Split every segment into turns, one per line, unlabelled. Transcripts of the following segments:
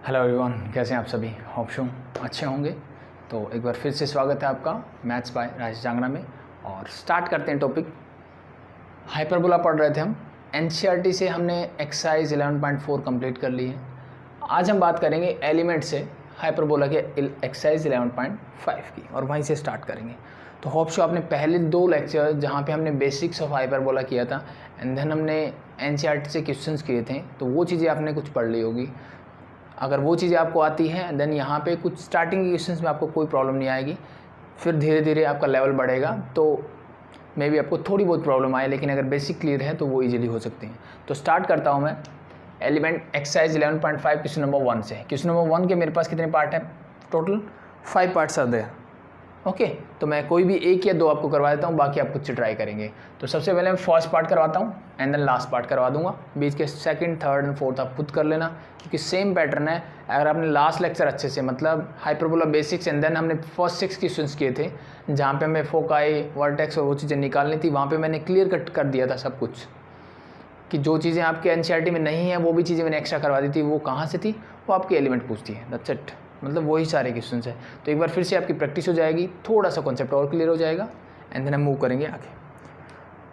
Hello everyone, कैसे हैं आप सभी। होप सो अच्छे होंगे। तो एक बार फिर से स्वागत है आपका मैथ्स बाय राजेश जांगड़ा में। और स्टार्ट करते हैं टॉपिक। हाइपरबोला पढ़ रहे थे हम। एनसीईआरटी से हमने एक्सरसाइज 11.4 कंप्लीट कर ली है। आज हम बात करेंगे एलिमेंट से हाइपरबोला के एक्सरसाइज 11.5 की, और वहीं से स्टार्ट करेंगे। तो होप सो आपने पहले दो लेक्चर जहाँ पे हमने बेसिक्स ऑफ हाइपरबोला किया था एंड देन हमने एनसीईआरटी से क्वेश्चंस किए थे, तो वो चीज़ें आपने कुछ पढ़ ली होगी। अगर वो चीज़ें आपको आती हैं देन यहाँ पे कुछ स्टार्टिंग क्वेश्चंस में आपको कोई प्रॉब्लम नहीं आएगी। फिर धीरे धीरे आपका लेवल बढ़ेगा तो मे बी आपको थोड़ी बहुत प्रॉब्लम आए, लेकिन अगर बेसिक क्लियर है तो वो इजीली हो सकती हैं। तो स्टार्ट करता हूँ मैं एलिमेंट एक्सरसाइज 11.5 क्वेश्चन नंबर 1 से। क्वेश्चन नंबर 1 के मेरे पास कितने पार्ट हैं? Total 5 parts are there. Okay, तो मैं कोई भी एक या दो आपको करवा देता हूँ, बाकी आप खुद से ट्राई करेंगे। तो सबसे पहले मैं फर्स्ट पार्ट करवाता हूँ एंड देन लास्ट पार्ट करवा दूंगा। बीच के सेकंड, थर्ड एंड फोर्थ आप खुद कर लेना, क्योंकि सेम पैटर्न है। अगर आपने लास्ट लेक्चर अच्छे से मतलब हाइपरबोला बेसिक्स एंड देन हमने फर्स्ट 6 क्वेश्चंस किए थे जहाँ पे हमें फोकाई, वर्टेक्स और वो चीज़ें निकालनी थी, वहाँ पर मैंने क्लियर कट कर दिया था सब कुछ, कि जो चीज़ें आपके एनसीईआरटी में नहीं है वो भी चीज़ें मैंने एक्स्ट्रा करवा दी थी। वो कहाँ से थी? वो आपके एलिमेंट पूछती है। दैट्स इट, मतलब वही सारे क्वेश्चंस हैं। तो एक बार फिर से आपकी प्रैक्टिस हो जाएगी, थोड़ा सा कॉन्सेप्ट और क्लियर हो जाएगा एंड देन हम मूव करेंगे आगे।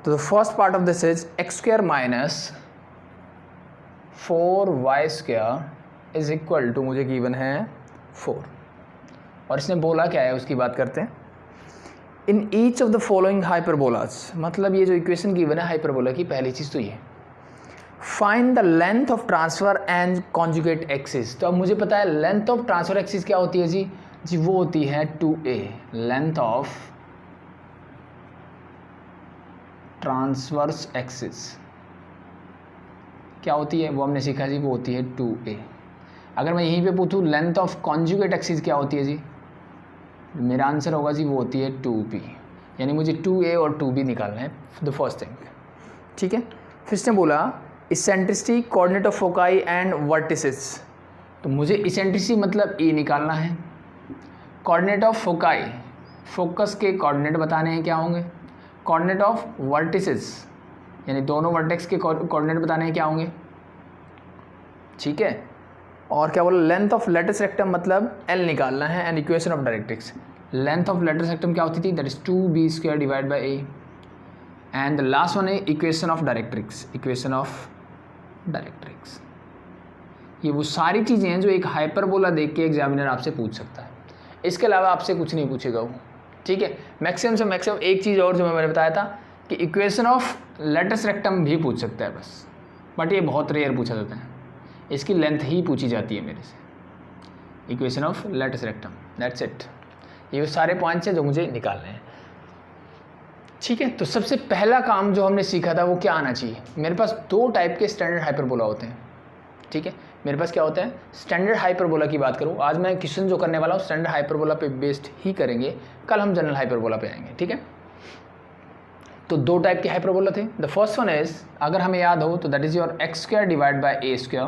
तो the first part of this is x square minus 4y² is equal to, मुझे गिवन है 4, और इसने बोला क्या है उसकी बात करते हैं। In each of the following hyperbolas, मतलब ये जो इक्वेशन गिवन है हाइपरबोला की, पहली चीज़ तो ये find the length of transfer and conjugate axis. तो अब मुझे पता है लेंथ ऑफ ट्रांसफर एक्सिस क्या होती है जी वो होती है 2a। Length of transverse axis क्या होती है वो हमने सीखा जी, वो होती है 2a। अगर मैं यहीं पे पूछूं लेंथ ऑफ कॉन्जुगेट एक्सिस क्या होती है जी, मेरा आंसर होगा जी वो होती है 2b। यानी मुझे 2a और 2b निकालना है द फर्स्ट थिंग। ठीक है, फिर से बोला eccentricity, coordinate of foci and vertices. तो मुझे इसेंट्रिसिटी मतलब ए निकालना है, कोऑर्डिनेट ऑफ फोकाई, फोकस के कोऑर्डिनेट बताने हैं क्या होंगे, कोऑर्डिनेट ऑफ वर्टिसेस यानी दोनों वर्टेक्स के कोऑर्डिनेट बताने हैं क्या होंगे। ठीक है, और क्या बोला, लेंथ ऑफ लेटस रेक्टम मतलब एल निकालना है and equation of directrix. Length of latus rectum क्या होती थी? That is 2b² divide by a and the last one है equation of directrix. Equation of directrix, ये वो सारी चीज़ें हैं जो एक हाइपरबोला देख के एग्जामिनर आपसे पूछ सकता है। इसके अलावा आपसे कुछ नहीं पूछेगा वो। ठीक है, मैक्सिमम से मैक्सिमम एक चीज़ और जो मैंने बताया था कि इक्वेशन ऑफ लेटस रेक्टम भी पूछ सकता है बस, बट ये बहुत रेयर पूछा जाता है। इसकी लेंथ ही पूछी जाती है मेरे से, equation of latus rectum. That's it, ये सारे पॉइंट्स हैं जो मुझे निकालने हैं। ठीक है, तो सबसे पहला काम जो हमने सीखा था वो क्या आना चाहिए। मेरे पास दो टाइप के स्टैंडर्ड हाइपरबोला होते हैं। ठीक है, मेरे पास क्या होता है, स्टैंडर्ड हाइपरबोला की बात करूँ। आज मैं क्वेश्चन जो करने वाला हूँ स्टैंडर्ड हाइपरबोला पे बेस्ड ही करेंगे, कल हम जनरल हाइपरबोला पे आएंगे। ठीक है, तो दो टाइप के हाइपरबोला थे। द फर्स्ट वन इज, अगर हमें याद हो तो that is your x² divide by a²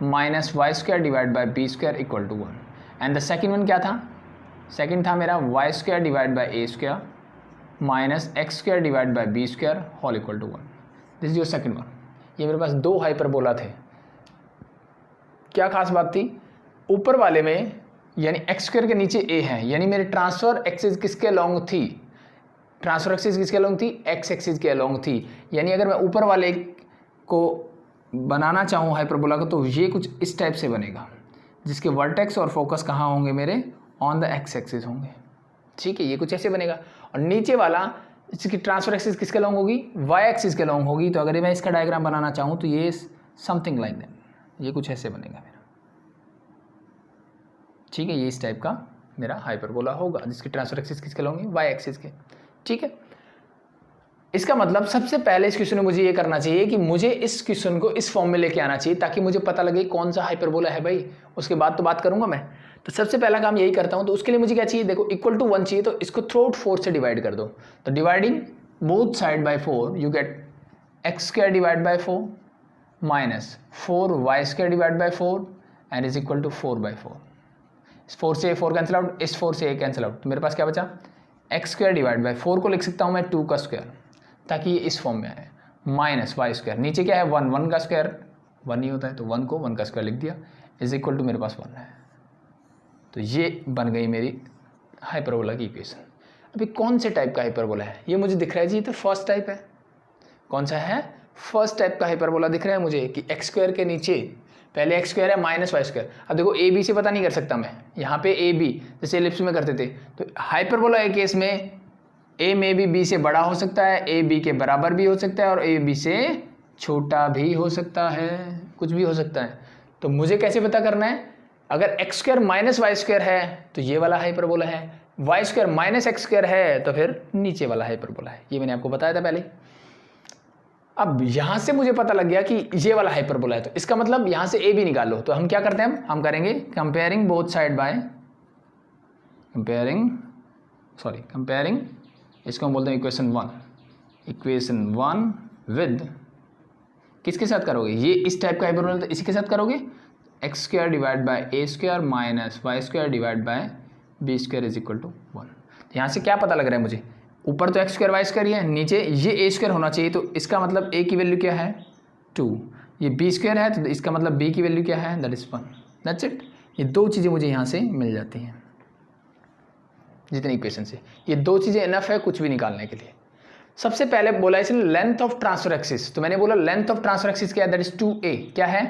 minus y² divide by b² equal to 1। And the second one क्या था? सेकेंड था मेरा y² divide by a² minus x² divide by b² whole equal to 1। This is your second one. ये मेरे पास दो hyperbola थे। क्या खास बात थी? ऊपर वाले में यानी x² के नीचे a है, यानी मेरे ट्रांसफर एक्सिस किसके अलोंग थी? ट्रांसफर एक्सिस किसके अलोंग थी? x एक्सिस के अलोंग थी। यानी अगर मैं ऊपर वाले को बनाना चाहूँ हाइपरबोला को, तो ये कुछ इस टाइप से बनेगा, जिसके वर्टेक्स और फोकस कहाँ होंगे मेरे? ऑन द x एक्सिस होंगे। ठीक है, ये कुछ ऐसे बनेगा। और नीचे वाला इसकी ट्रांसफर एक्सिस किसके लॉन्ग होगी? y एक्सिस के लॉन्ग होगी। तो अगर मैं इसका डायग्राम बनाना चाहूँ तो ये समथिंग लाइक दैट, ये कुछ ऐसे बनेगा मेरा। ठीक है, ये इस टाइप का मेरा हाइपरबोला होगा, जिसकी ट्रांसफर एक्सिस किसके लॉन्ग है? y एक्सिस के। ठीक है, इसका मतलब सबसे पहले इस क्वेश्चन में मुझे ये करना चाहिए कि मुझे इस क्वेश्चन को इस फॉर्म में लेके आना चाहिए, ताकि मुझे पता लगे कौन सा हाइपरबोला है भाई। उसके बाद तो बात करूंगा मैं। तो सबसे पहला काम यही करता हूं। तो उसके लिए मुझे क्या चाहिए? देखो, इक्वल टू 1 चाहिए, तो इसको थ्रू आउट 4 से डिवाइड कर दो। तो dividing both side by 4 you get x² divide by 4 minus 4y² divide by 4 and is equal to 4/4। इस 4 से 4 कैंसिल आउट, इस 4 से 1 कैंसिल आउट। तो मेरे पास क्या बचा? x² डिवाइड बाय 4 को लिख सकता हूँ मैं 2 का स्क्वायर, ताकि ये इस फॉर्म में आए, माइनस y²। नीचे क्या है? 1 का स्क्वायर 1 ही होता है, तो 1 को 1 का स्क्वायर लिख दिया इज इक्वल टू मेरे पास 1 है। तो ये बन गई मेरी हाइपरबोला की इक्वेशन। अभी कौन से टाइप का हाइपरबोला है ये मुझे दिख रहा है जी, तो फर्स्ट टाइप है। कौन सा है? फर्स्ट टाइप का हाइपरबोला दिख रहा है मुझे कि एक्स स्क्वायर के नीचे पहले एक्स स्क्वायर है माइनस वाई स्क्वायर। अब देखो ए बी से पता नहीं कर सकता मैं, यहाँ पे ए बी जैसे एलिप्स में करते थे, तो हाइपरबोला के केस में ए में भी बी से बड़ा हो सकता है, ए बी के बराबर भी हो सकता है, और ए बी से छोटा भी हो सकता है, कुछ भी हो सकता है। तो मुझे कैसे पता करना है? अगर x square minus Y square है तो ये वाला हाइपरबोला है, y square minus x square है तो फिर नीचे वाला हाइपरबोला है। ये मैंने आपको बताया था पहले। अब यहां से मुझे पता लग गया कि ये वाला हाइपरबोला है, तो इसका मतलब यहां से ए भी निकाल लो। तो हम क्या करते हैं, हम करेंगे comparing both side by comparing इसको हम बोलते हैं इक्वेशन 1 विद किसके साथ करोगे? ये इस टाइप का हाइपरबोला तो इसी के साथ करोगे, x square divide by a square minus Y square divide by b square is equal to 1। यहाँ से क्या पता लग रहा है मुझे? ऊपर तो एक्स स्क्वायर वाई स्क्वायर ही है, नीचे ये ए स्क्वायर होना चाहिए, तो इसका मतलब ए की वैल्यू क्या है 2, ये बी स्क्वायर है तो इसका मतलब बी की वैल्यू क्या है दैट इज 1। That's it. ये दो चीज़ें मुझे यहाँ से मिल जाती हैं जितनी इक्वेशन से, ये दो चीज़ें इनफ है कुछ भी निकालने के लिए। सबसे पहले बोला इसने लेंथ ऑफ ट्रांसफर एक्सिस, तो मैंने बोला लेंथ ऑफ ट्रांसफर एक्सिस क्या है दैट इज 2a। क्या है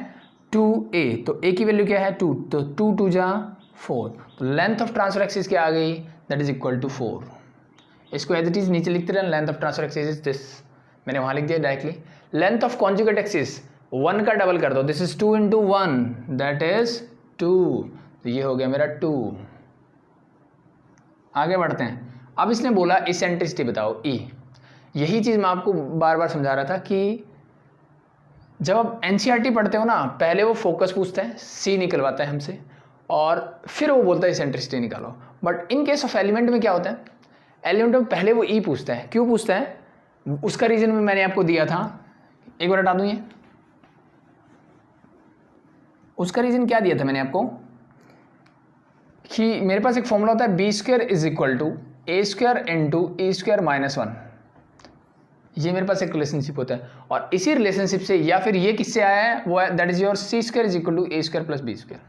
2a, तो a की वैल्यू क्या है 2, तो 2 2 जा 4, तो लेंथ ऑफ ट्रांसफर एक्सिस क्या आ गई दैट इज इक्वल टू 4। इसको एज इट इज नीचे लिखते रहे, length of transfer axis is this, मैंने वहां लिख दिया directly. Length of conjugate axis 1 का डबल कर दो, this is 2 into 1 that is 2, तो ये हो गया मेरा 2। आगे बढ़ते हैं। अब इसने बोला इसेंट्रिसिटी बताओ E। यही चीज़ मैं आपको बार बार समझा रहा था कि जब आप NCERT पढ़ते हो ना, पहले वो फोकस पूछता है, C निकलवाता है हमसे, और फिर वो बोलता है इसेंट्रिसिटी निकालो। But in case of element में क्या होता है, एलिमेंट में पहले वो E पूछता है। क्यों पूछता है? उसका रीजन में मैंने आपको दिया था, एक बार हटा दूं ये। उसका रीजन क्या दिया था मैंने आपको कि मेरे पास एक फॉर्मूला होता है b square is equal to A square into E square minus 1। ये मेरे पास एक रिलेशनशिप होता है, और इसी रिलेशनशिप से या फिर ये किससे आया है वो है that is your c square is equal to A square plus B square,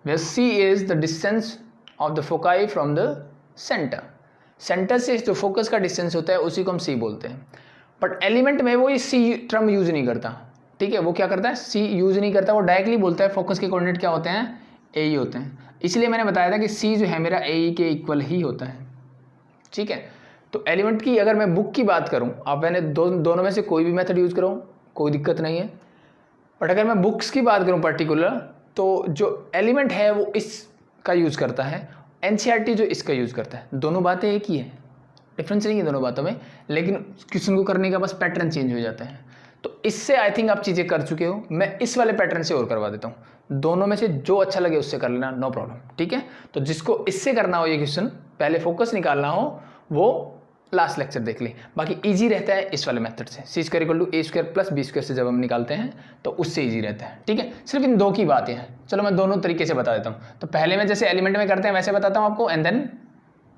where c is the distance of the foci from the centre. Centre से जो फोकस का डिस्टेंस होता है उसी को हम सी बोलते हैं। बट एलिमेंट में वो ये सी टर्म यूज नहीं करता, ठीक है। वो क्या करता है, सी यूज नहीं करता, वो डायरेक्टली बोलता है फोकस के कोऑर्डिनेट क्या होते हैं, ए ही होते हैं। इसलिए मैंने बताया था कि सी जो है मेरा ए के इक्वल ही होता है, ठीक है। तो एलिमेंट की अगर मैं बुक की बात करूं, आप मैंने दोनों में से कोई भी मेथड यूज़ करो कोई दिक्कत नहीं है। बट अगर मैं बुक्स की बात करूं पर्टिकुलर, तो जो एलिमेंट है वो इसका यूज़ करता है, NCERT जो इसका यूज़ करता है। दोनों बातें एक ही है, डिफरेंस नहीं है दोनों बातों में, लेकिन क्वेश्चन को करने का बस पैटर्न चेंज हो जाता है। तो इससे आई थिंक आप चीज़ें कर चुके हो, मैं इस वाले पैटर्न से और करवा देता हूँ। दोनों में से जो अच्छा लगे उससे कर लेना, नो प्रॉब्लम, ठीक है। तो जिसको इससे करना हो ये क्वेश्चन, पहले फोकस निकालना हो, वो लास्ट लेक्चर देख ले। बाकी इजी रहता है इस वाले मेथड से, C square equal to A square plus B square से जब हम निकालते हैं तो उससे इजी रहता है, ठीक है। सिर्फ इन दो की बात है। चलो मैं दोनों तरीके से बता देता हूँ। तो पहले मैं जैसे एलिमेंट में करते हैं वैसे बताता हूँ आपको, एंड देन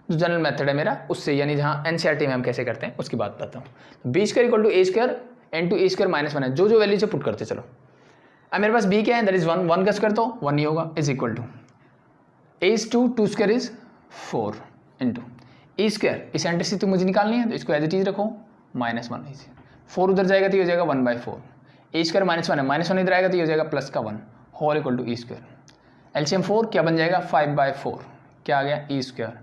जो जनरल मेथड है मेरा उससे, यानी जहाँ NCERT में हम कैसे करते हैं उसकी बात बताता हूँ। B square equal to A square into a square minus 1 है, जो वैल्यू से पुट करते चलो। अब मेरे पास बी क्या है दैट इज 1, 1 का स्क्वायर तो 1 ही होगा, is equal to A is 2, 2 square is 4 into E square. Eccentricity तो मुझे निकालनी है तो इसको एज इट इज रखो, -1 इज 4 उधर जाएगा तो ये हो जाएगा 1/4, ए स्क्वायर -1 है, -1 इधर आएगा तो ये हो जाएगा प्लस का 1 whole equal to e square. LCM 4 क्या बन जाएगा 5/4, क्या आ गया ई स्क्वायर।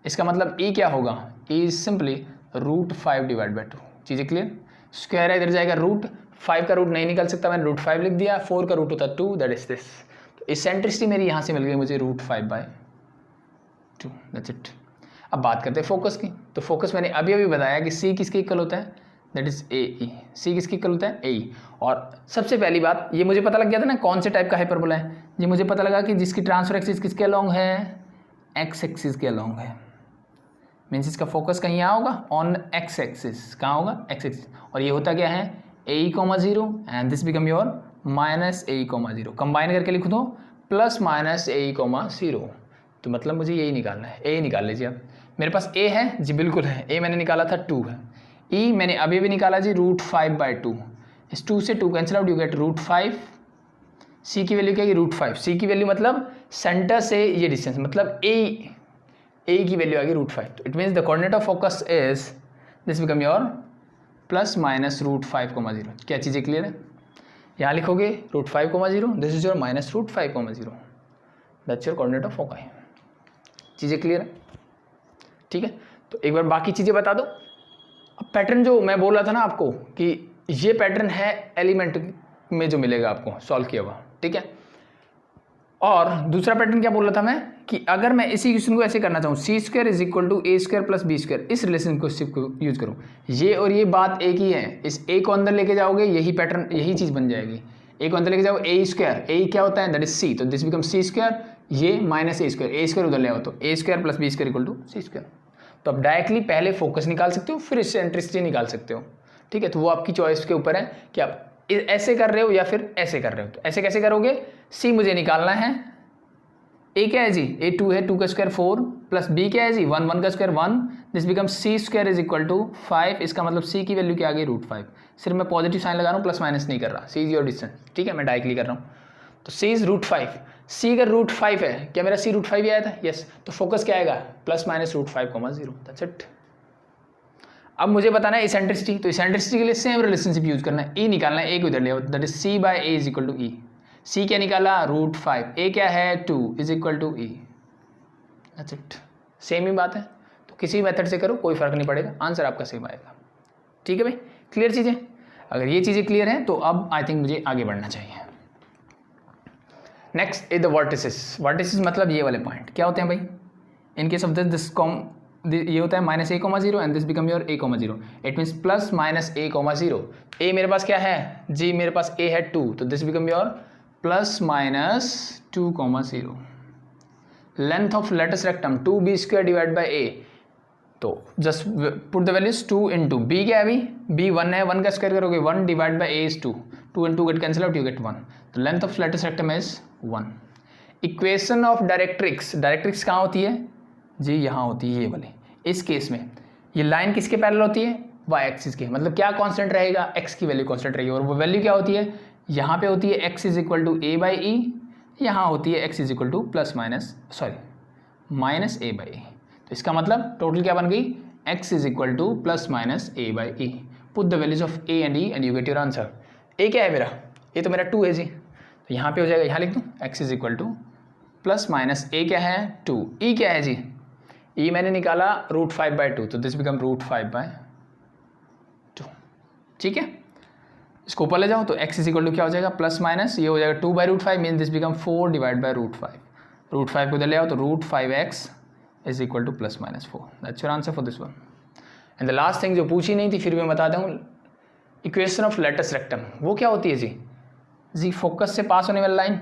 इसका मतलब ई क्या होगा, E is simply √5 divide by 2। चीज़ें क्लियर। स्क्वायर है इधर जाएगा रूट, 5 का रूट नहीं निकल सकता, मैंने √5 लिख दिया, 4 का रूट होता है 2, दैट इज दिस। तो इसेंट्रिसिटी मेरी यहाँ से मिल गई मुझे √5/2, दैट्स इट। अब बात करते हैं फोकस की। तो फोकस मैंने अभी बताया कि सी किसके इक्वल होता है, दैट इज ए ई। सी किसके इक्वल होता है, ए ई। और सबसे पहली बात ये मुझे पता लग गया था ना कौन से टाइप का हाइपरबोला है, ये मुझे पता लगा कि जिसकी ट्रांसफर एक्सिस किसके अलोंग है, एक्स एक्सिस के अलोंग है। मीन्स इसका फोकस कहीं यहाँ होगा ऑन एक्स एक्सिस, कहाँ होगा एक्स एक्सिस। और ये होता क्या है A E comma 0 and this become your minus A E comma 0। Combine करके लिख दो plus minus A E comma 0। तो मतलब मुझे यही निकालना है, ए निकाल लीजिए आप। मेरे पास ए है जी, बिल्कुल है, ए मैंने निकाला था 2 है। ई मैंने अभी भी निकाला जी √5/2। इस 2 से 2 कैंसिल आउट, यू गेट √5 सी की वैल्यू क्या है √5। सी की वैल्यू मतलब सेंटर से ये डिस्टेंस, मतलब ए की वैल्यू आ गई √5। तो it means the coordinate of focus is this become your +-√5,0। क्या चीज़ें क्लियर है? यहाँ लिखोगे √5,0, this is your -√5,0। That's your coordinate of focus. चीज़ें क्लियर है? ठीक है, तो एक बार बाकी चीज़ें बता दो। अब पैटर्न जो मैं बोल रहा था ना आपको कि ये पैटर्न है एलिमेंट में जो मिलेगा आपको सॉल्व किया हुआ, ठीक है। और दूसरा पैटर्न क्या बोल रहा था मैं कि अगर मैं इसी क्वेश्चन को ऐसे करना चाहूँ, c² = a² + b², इस रिलेशनशिप को यूज करूँ, ये और ये बात एक ही है। इस a को अंदर लेके जाओगे यही पैटर्न, यही चीज़ बन जाएगी। a को अंदर लेके जाओ a², a क्या होता है दैट इज c, तो दिस बिकम c², ये -a², उधर ले आओ तो a² + b² = c²। तो आप डायरेक्टली पहले फोकस निकाल सकते हो, फिर इसेंट्रिसिटी निकाल सकते हो, ठीक है। तो वो आपकी चॉइस के ऊपर है कि आप ऐसे कर रहे हो या फिर ऐसे कर रहे हो। तो ऐसे कैसे करोगे, c मुझे निकालना है, a क्या है जी, a 2 है, 2 का स्क्वायर 4 प्लस b क्या है जी 1, 1 का स्क्वायर 1, दिस बिकम c² = 5। इसका मतलब c की वैल्यू क्या आ गई √5। सिर्फ मैं पॉजिटिव साइन लगा रहा हूँ, प्लस माइनस नहीं कर रहा, c इज योर डिस्टेंस, ठीक है, मैं डायरेक्टली कर रहा हूँ। तो c इज √5, c अगर √5 है, क्या मेरा c √5 ही आया था? यस। तो फोकस क्या आएगा +-√5,0, दैट्स इट। अब मुझे बताना है इसेंट्रिसिटी, तो इसेंट्रिसिटी के लिए सेम रिलेशनशिप यूज करना है, e निकालना है, a को इधर ले आओ, that is c/a = e। c क्या निकाला √5, a क्या है 2 = e, दैट्स इट। सेम ही बात है, तो किसी मेथड से करो कोई फर्क नहीं पड़ेगा, आंसर आपका सेम आएगा, ठीक है भाई। क्लियर चीज़ें? अगर ये चीज़ें क्लियर हैं तो अब आई थिंक मुझे आगे बढ़ना चाहिए। Next is the vertices. Vertices मतलब ये वाले पॉइंट क्या होते हैं भाई, इन केस ऑफ दिस ये होता है -a,0 and this become your a,0। It means +-a,0। a मेरे पास क्या है जी, मेरे पास a है 2, तो this become your +-2,0। Length of latus rectum 2b² / a, तो just put the values 2 × b क्या है अभी, b 1 है, 1 का स्क्वायर करोगे 1 / a is 2, 2 × 2 get cancel out, you get 1। तो length of latus rectum is 1। Equation of directrix, directrix कहाँ होती है जी, यहाँ होती है ये वाली। इस केस में ये लाइन किसके पैरेलल होती है, y एक्सिस के, मतलब क्या कांस्टेंट रहेगा, x की वैल्यू कांस्टेंट रहेगी, और वो वैल्यू क्या होती है, यहाँ पे होती है x = a/e, यहाँ होती है x = -a/e। तो इसका मतलब टोटल क्या बन गई, x = +-a/e। Put the values of a and e and you get your answer. a क्या है मेरा, ये तो मेरा 2 है जी, तो यहाँ पे हो जाएगा, यहाँ लिख दूँ x = +-a क्या है 2, e क्या है जी, e मैंने निकाला √5/2, तो दिस बिकम √5/2, ठीक है। इसको ऊपर ले जाओ तो x = क्या हो जाएगा, +-, ये हो जाएगा 2/√5, मीन दिस बिकम 4 / √5। √5 को इधर ले आओ तो √5x = +-4। That's your answer for this one. And the last thing जो पूछी नहीं थी फिर मैं बता दूँ, इक्वेशन ऑफ लेटस रेक्टम, वो क्या होती है जी फोकस से पास होने वाली लाइन,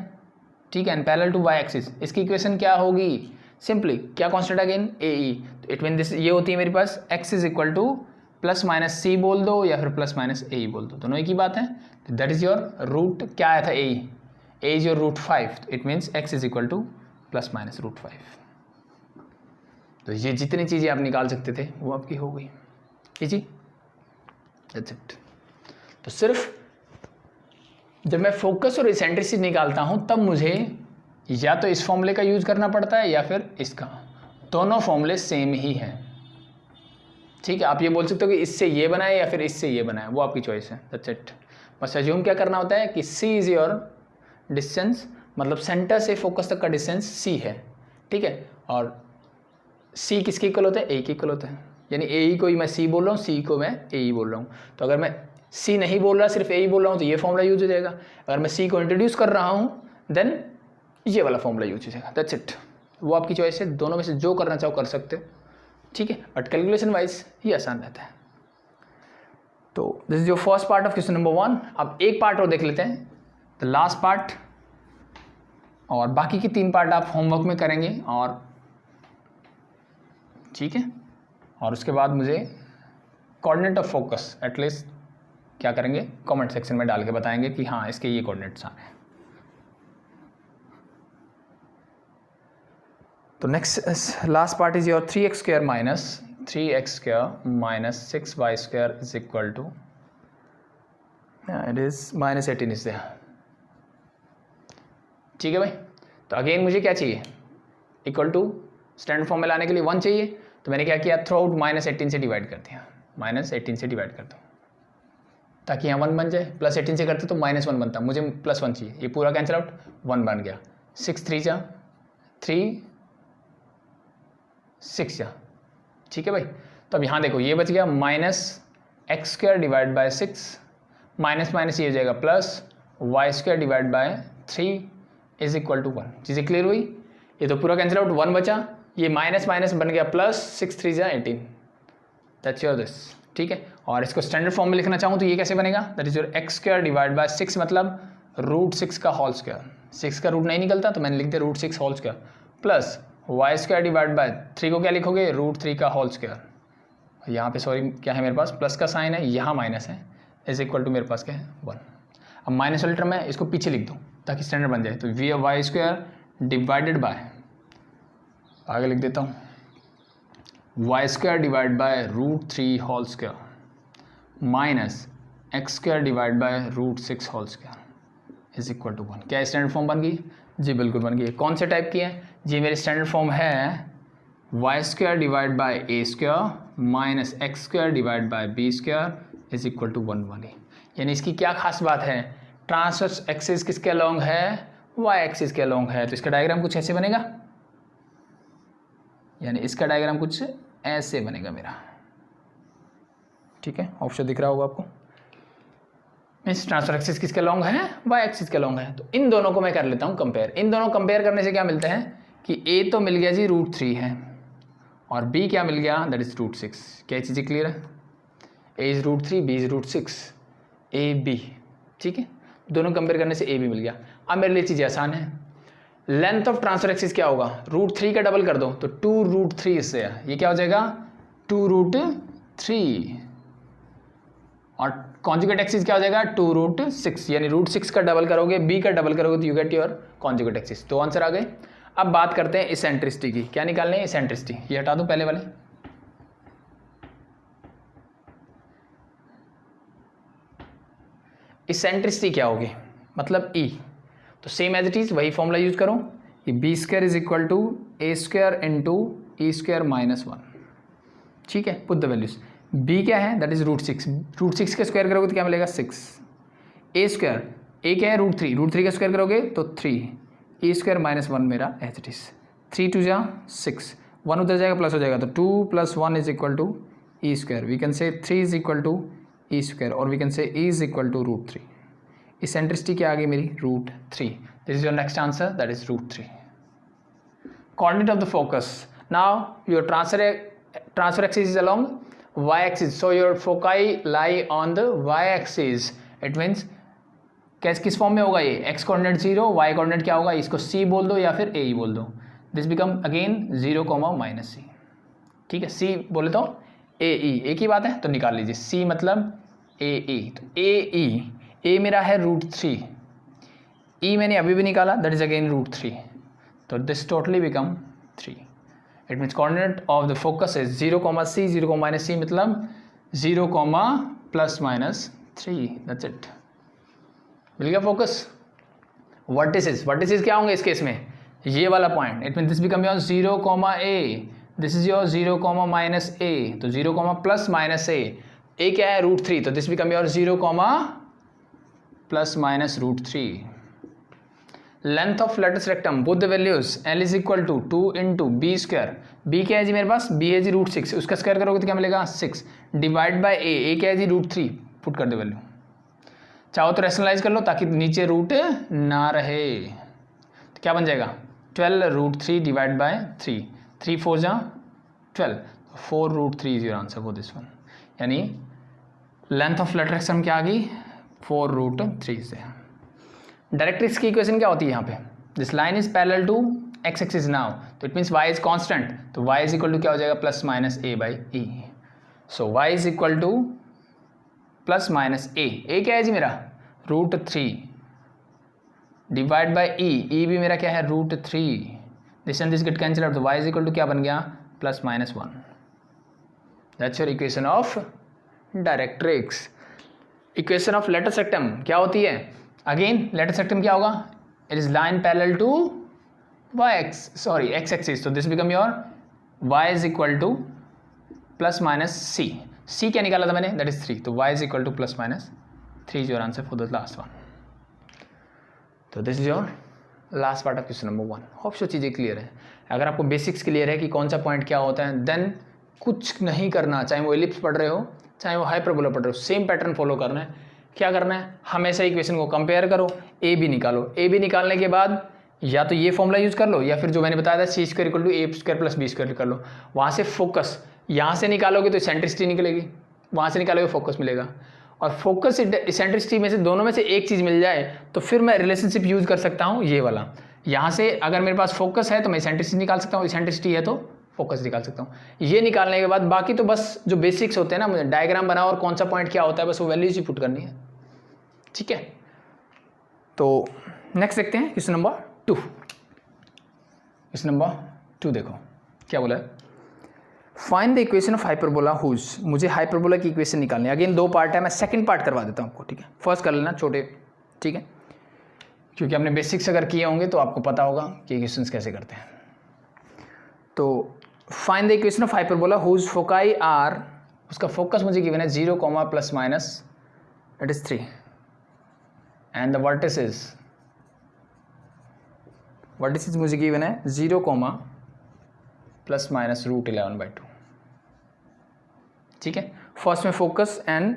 ठीक है, and parallel to y axis, इसकी इक्वेशन क्या होगी, सिंपली क्या कांस्टेंट अगेन AE। तो इट मीन दिस, ये होती है मेरे पास x = +-c बोल दो या फिर +-ae बोल दो, दोनों एक ही बात है। दैट इज योर रूट, क्या आया था AE is your √5, it means x = +-√5। तो ये जितनी चीज़ें आप निकाल सकते थे वो आपकी हो गई, इजी, दैट्स इट। तो सिर्फ जब मैं फोकस और इसेंट्रिसिटी निकालता हूँ तब मुझे या तो इस फॉर्मूले का यूज़ करना पड़ता है या फिर इसका, दोनों फॉर्मूले सेम ही हैं, ठीक है। आप ये बोल सकते हो कि इससे ये बनाए या फिर इससे ये बनाए, वो आपकी चॉइस है, दैट्स इट। बस अज्यूम क्या करना होता है कि c इज़ योर डिस्टेंस, मतलब सेंटर से फोकस तक का डिस्टेंस c है, ठीक है, और c किसके इक्वल होता है, a के इक्वल होता है, यानी AE को ही मैं c बोल रहा हूँ, c को मैं AE बोल रहा हूँ। तो अगर मैं c नहीं बोल रहा, सिर्फ AE बोल रहा हूँ, तो ये फॉर्मूला यूज हो जाएगा। अगर मैं c को इंट्रोड्यूस कर रहा हूँ देन ये वाला फॉर्मूला यूज हो जाएगा, दैट्स इट। वो आपकी चॉइस है, दोनों में से जो करना चाहो कर सकते हो, ठीक है, बट कैलकुलेशन वाइज ये आसान रहता है। तो this is your first part of question number 1। अब एक पार्ट और देख लेते हैं, द लास्ट पार्ट, और बाकी की 3 पार्ट आप होमवर्क में करेंगे, और ठीक है, और उसके बाद मुझे कोऑर्डिनेट ऑफ फोकस एटलीस्ट क्या करेंगे, कमेंट सेक्शन में डाल के बताएंगे कि हाँ इसके ये कोऑर्डिनेट्स आ रहे हैं। तो next last part is your 3x² - 6y² is equal to, it is -18 is there, ठीक है भाई। तो अगेन मुझे क्या चाहिए, इक्वल टू स्टैंडर्ड फॉर्म में लाने के लिए 1 चाहिए, तो मैंने क्या किया, थ्रू आउट -18 से डिवाइड कर दिया, -18 से डिवाइड कर दो ताकि यहाँ 1 बन जाए। +18 से करते तो -1 बनता, मुझे +1 चाहिए, ये पूरा कैंसिल आउट, 1 बन गया। 6 3 जा 3 6 जा, ठीक है भाई। तो अब यहाँ देखो ये बच गया -x² divide by 6, minus minus ये हो जाएगा +y² divide by 3 is equal to 1। चीज़ें क्लियर हुई, ये तो पूरा कैंसिल आउट, 1 बचा, ये माइनस माइनस बन गया +6 3 जा 18, दैट्स योर दिस, ठीक है। और इसको स्टैंडर्ड फॉर्म में लिखना चाहूँ तो ये कैसे बनेगा, that is your x² divide by 6 मतलब √6 का होल स्क्वायर, 6 का रूट नहीं निकलता तो मैंने लिख दिया √6 whole square, plus y² divide by 3 को क्या लिखोगे, √3 का होल स्क्वायर। यहाँ पे सॉरी क्या है मेरे पास, प्लस का साइन है, यहाँ माइनस है, इज इक्वल टू मेरे पास क्या है 1। अब माइनस वाले टर्म है इसको पीछे लिख दूँ ताकि स्टैंडर्ड बन जाए, तो y² डिवाइडेड बाय, आगे लिख देता हूँ y² divide by √3 whole square minus x² divide by √6 whole square is equal to 1। क्या स्टैंडर्ड फॉर्म बन गई, जी बिल्कुल बन गई। कौन से टाइप की है जी, मेरी स्टैंडर्ड फॉर्म है y² divide by a² minus x² divide by b² is equal to 1 वाली। यानी इसकी क्या खास बात है, ट्रांसवर्स एक्सिस किसके अलोंग है, y एक्सिस के अलोंग है। तो इसका डायग्राम कुछ ऐसे बनेगा, यानी इसका डायग्राम कुछ ऐसे बनेगा मेरा, ठीक है। ऑप्शन दिख रहा होगा आपको, मीन्स ट्रांसफर एक्सिस किसके लॉन्ग है, y एक्सिस के लॉन्ग है। तो इन दोनों को मैं कर लेता हूँ कंपेयर। इन दोनों कंपेयर करने से क्या मिलता है कि a तो मिल गया जी √3 है और b क्या मिल गया, दैट इज √6। क्या चीज़ें क्लियर है, a is √3 b is √6 a b, ठीक है। दोनों कंपेयर करने से a b मिल गया। अब मेरे लिए चीज़ें आसान है, लेंथ ऑफ ट्रांसफर एक्सिस क्या होगा, √3 का डबल कर दो तो 2√3 इससे है, ये क्या हो जाएगा 2√3 और कॉन्जुगेट एक्सिस क्या हो जाएगा 2√6, यानी √6 का डबल करोगे b का डबल करोगे तो you get your conjugate axis. तो आंसर आ गए। अब बात करते हैं इसेंट्रिसिटी की, क्या निकालने है इसेंट्रिसिटी, ये हटा दो पहले वाले। इसेंट्रिसिटी क्या होगी, मतलब E, तो सेम एज इट इज वही फॉर्मूला यूज करो, ये b² is equal to a² into e² minus 1, ठीक है। पुट द वैल्यूज, b क्या है दैट इज √6, √6 का स्क्वायर करोगे तो क्या मिलेगा 6, a², a क्या है √3 का स्क्वायर करोगे तो 3, e² माइनस 1 मेरा एज इट इज, 3 2 जा 6, 1 उधर जाएगा प्लस हो जाएगा तो 2 + 1 is equal to e², we can say 3 is equal to e² और we can say e is equal to √3। Eccentricity क्या आ गई मेरी √3, this is your next answer that is √3। Coordinate of the focus, now your transfer axis is along y axis, so your foci lie on the y axis, it means किस form में होगा ये, x coordinate 0, y coordinate क्या होगा, इसको c बोल दो या फिर a ही बोल दो, दिस बिकम अगेन 0, -c, ठीक है। c बोले तो a e, एक ही बात है तो निकाल लीजिए, c मतलब a e, तो a e, a मेरा है √3, e मैंने अभी भी निकाला दैट इज अगेन √3, तो this totally become 3। It means coordinate of the focus is 0, c, 0, -c मतलब 0, ±3, दैट्स इट, मिल गया फोकस। वर्टिसेस क्या होंगे इस केस में, ये वाला point, it mean this become your 0, a, this is your 0, -a, तो 0, +-a क्या है √3, तो this become your 0, ±√3। Length of latus rectum, both the values, l is equal to 2 into b², b क्या है जी मेरे पास, b है जी √6, उसका स्क्वायर करोगे तो क्या मिलेगा 6, डिवाइड बाय a क्या है जी √3, पुट कर दो वैल्यू, चाहो तो रेशनलाइज कर लो ताकि नीचे रूट ना रहे, तो क्या बन जाएगा 12√3 डिवाइड बाय 3, 3 4 जा 12, 4√3 is your answer for this one. यानी लेंथ ऑफ लेटर रेक्टम क्या आ गई 4√3 से। डायरेक्ट्रिक्स की इक्वेशन क्या होती है यहाँ पे, this line is parallel to x axis now, तो it means y is constant, तो y इज इक्वल टू क्या हो जाएगा +-a/e, so y is equal to +-a, a क्या है जी मेरा √3 डिवाइड बाय e भी मेरा क्या है √3, this and this gate cancel out, तो y इज इक्वल टू क्या बन गया +-1, that's your equation of directrix. Equation of letter सेक्टम क्या होती है, अगेन लेटर सेक्टम क्या होगा, It is line parallel to x axis. So this become your y is equal to plus minus c. c क्या निकाला था मैंने? That is 3. तो y is equal to plus minus 3 is your answer for the last one. तो this is your last part of question number 1. Hope so चीज़ें clear है. अगर आपको बेसिक्स क्लियर है कि कौन सा पॉइंट क्या होता है, देन कुछ नहीं करना, चाहे वो एलिप्स पढ़ रहे हो चाहे वो हाइपरबोला पढ़ रहे हो, सेम पैटर्न फॉलो करना है. क्या करना है? हमेशा इक्वेशन को कंपेयर करो, ए बी निकालो. ए बी निकालने के बाद या तो ये फॉर्मूला यूज़ कर लो या फिर जो मैंने बताया था C square equal to A square plus B square कर लो. वहाँ से फोकस, यहाँ से निकालोगे तो सेंट्रिसिटी निकलेगी, वहाँ से निकालोगे फोकस मिलेगा. और फोकस सेंट्रिसिटी में से दोनों में से एक चीज़ मिल जाए तो फिर मैं रिलेशनशिप यूज़ कर सकता हूँ ये वाला. यहाँ से अगर मेरे पास फोकस है तो मैं सेंट्रिसिटी निकाल सकता हूँ, सेंट्रिसिटी है तो फोकस निकाल सकता हूँ. ये निकालने के बाद बाकी तो बस जो बेसिक्स होते हैं ना, मुझे डायग्राम बनाओ और कौन सा पॉइंट क्या होता है बस वो वैल्यूज ही पुट करनी है. ठीक है, तो नेक्स्ट देखते हैं क्वेश्चन नंबर 2. क्वेश्चन नंबर 2 देखो क्या बोला है. Find the equation of hyperbola whose. मुझे हाइपरबोला की इक्वेशन निकालनी है. अगेन 2 पार्ट है, मैं सेकंड पार्ट करवा देता हूँ आपको. ठीक है, फर्स्ट कर लेना छोटे. ठीक है, क्योंकि आपने बेसिक्स अगर किए होंगे तो आपको पता होगा कि इक्वेशंस कैसे करते हैं. तो find the equation of hyperbola whose foci are. उसका फोकस मुझे गिवन है 0, plus minus that is 3 and the vertices मुझे गिवन है 0, प्लस माइनस √11/2. ठीक है, फर्स्ट में focus and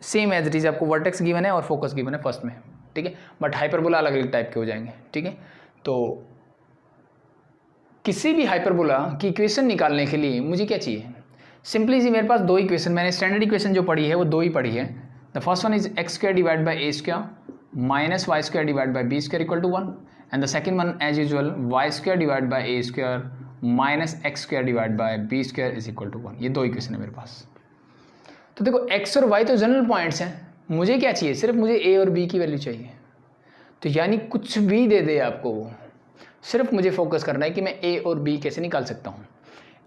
same as it is आपको वर्टेक्स गिवन है और फोकस गिवन है फर्स्ट में. ठीक है, बट हाइपरबोला अलग अलग टाइप के हो जाएंगे. ठीक है, तो किसी भी हाइपरबोला की इक्वेशन निकालने के लिए मुझे क्या चाहिए? सिंपली सी मेरे पास 2 इक्वेशन, मैंने स्टैंडर्ड इक्वेशन जो पढ़ी है वो 2 ही पढ़ी है. The first one is x square divide by a square minus y square divide by b square equal to 1 and the second one as usual y square divide by a square minus x square divide by b square is equal to 1. ये 2 equation है मेरे पास. तो देखो x और y तो general points हैं, मुझे क्या चाहिए? सिर्फ मुझे a और b की वैल्यू चाहिए. तो यानी कुछ भी दे दे आपको, सिर्फ मुझे फोकस करना है कि मैं a और b कैसे निकाल सकता हूँ.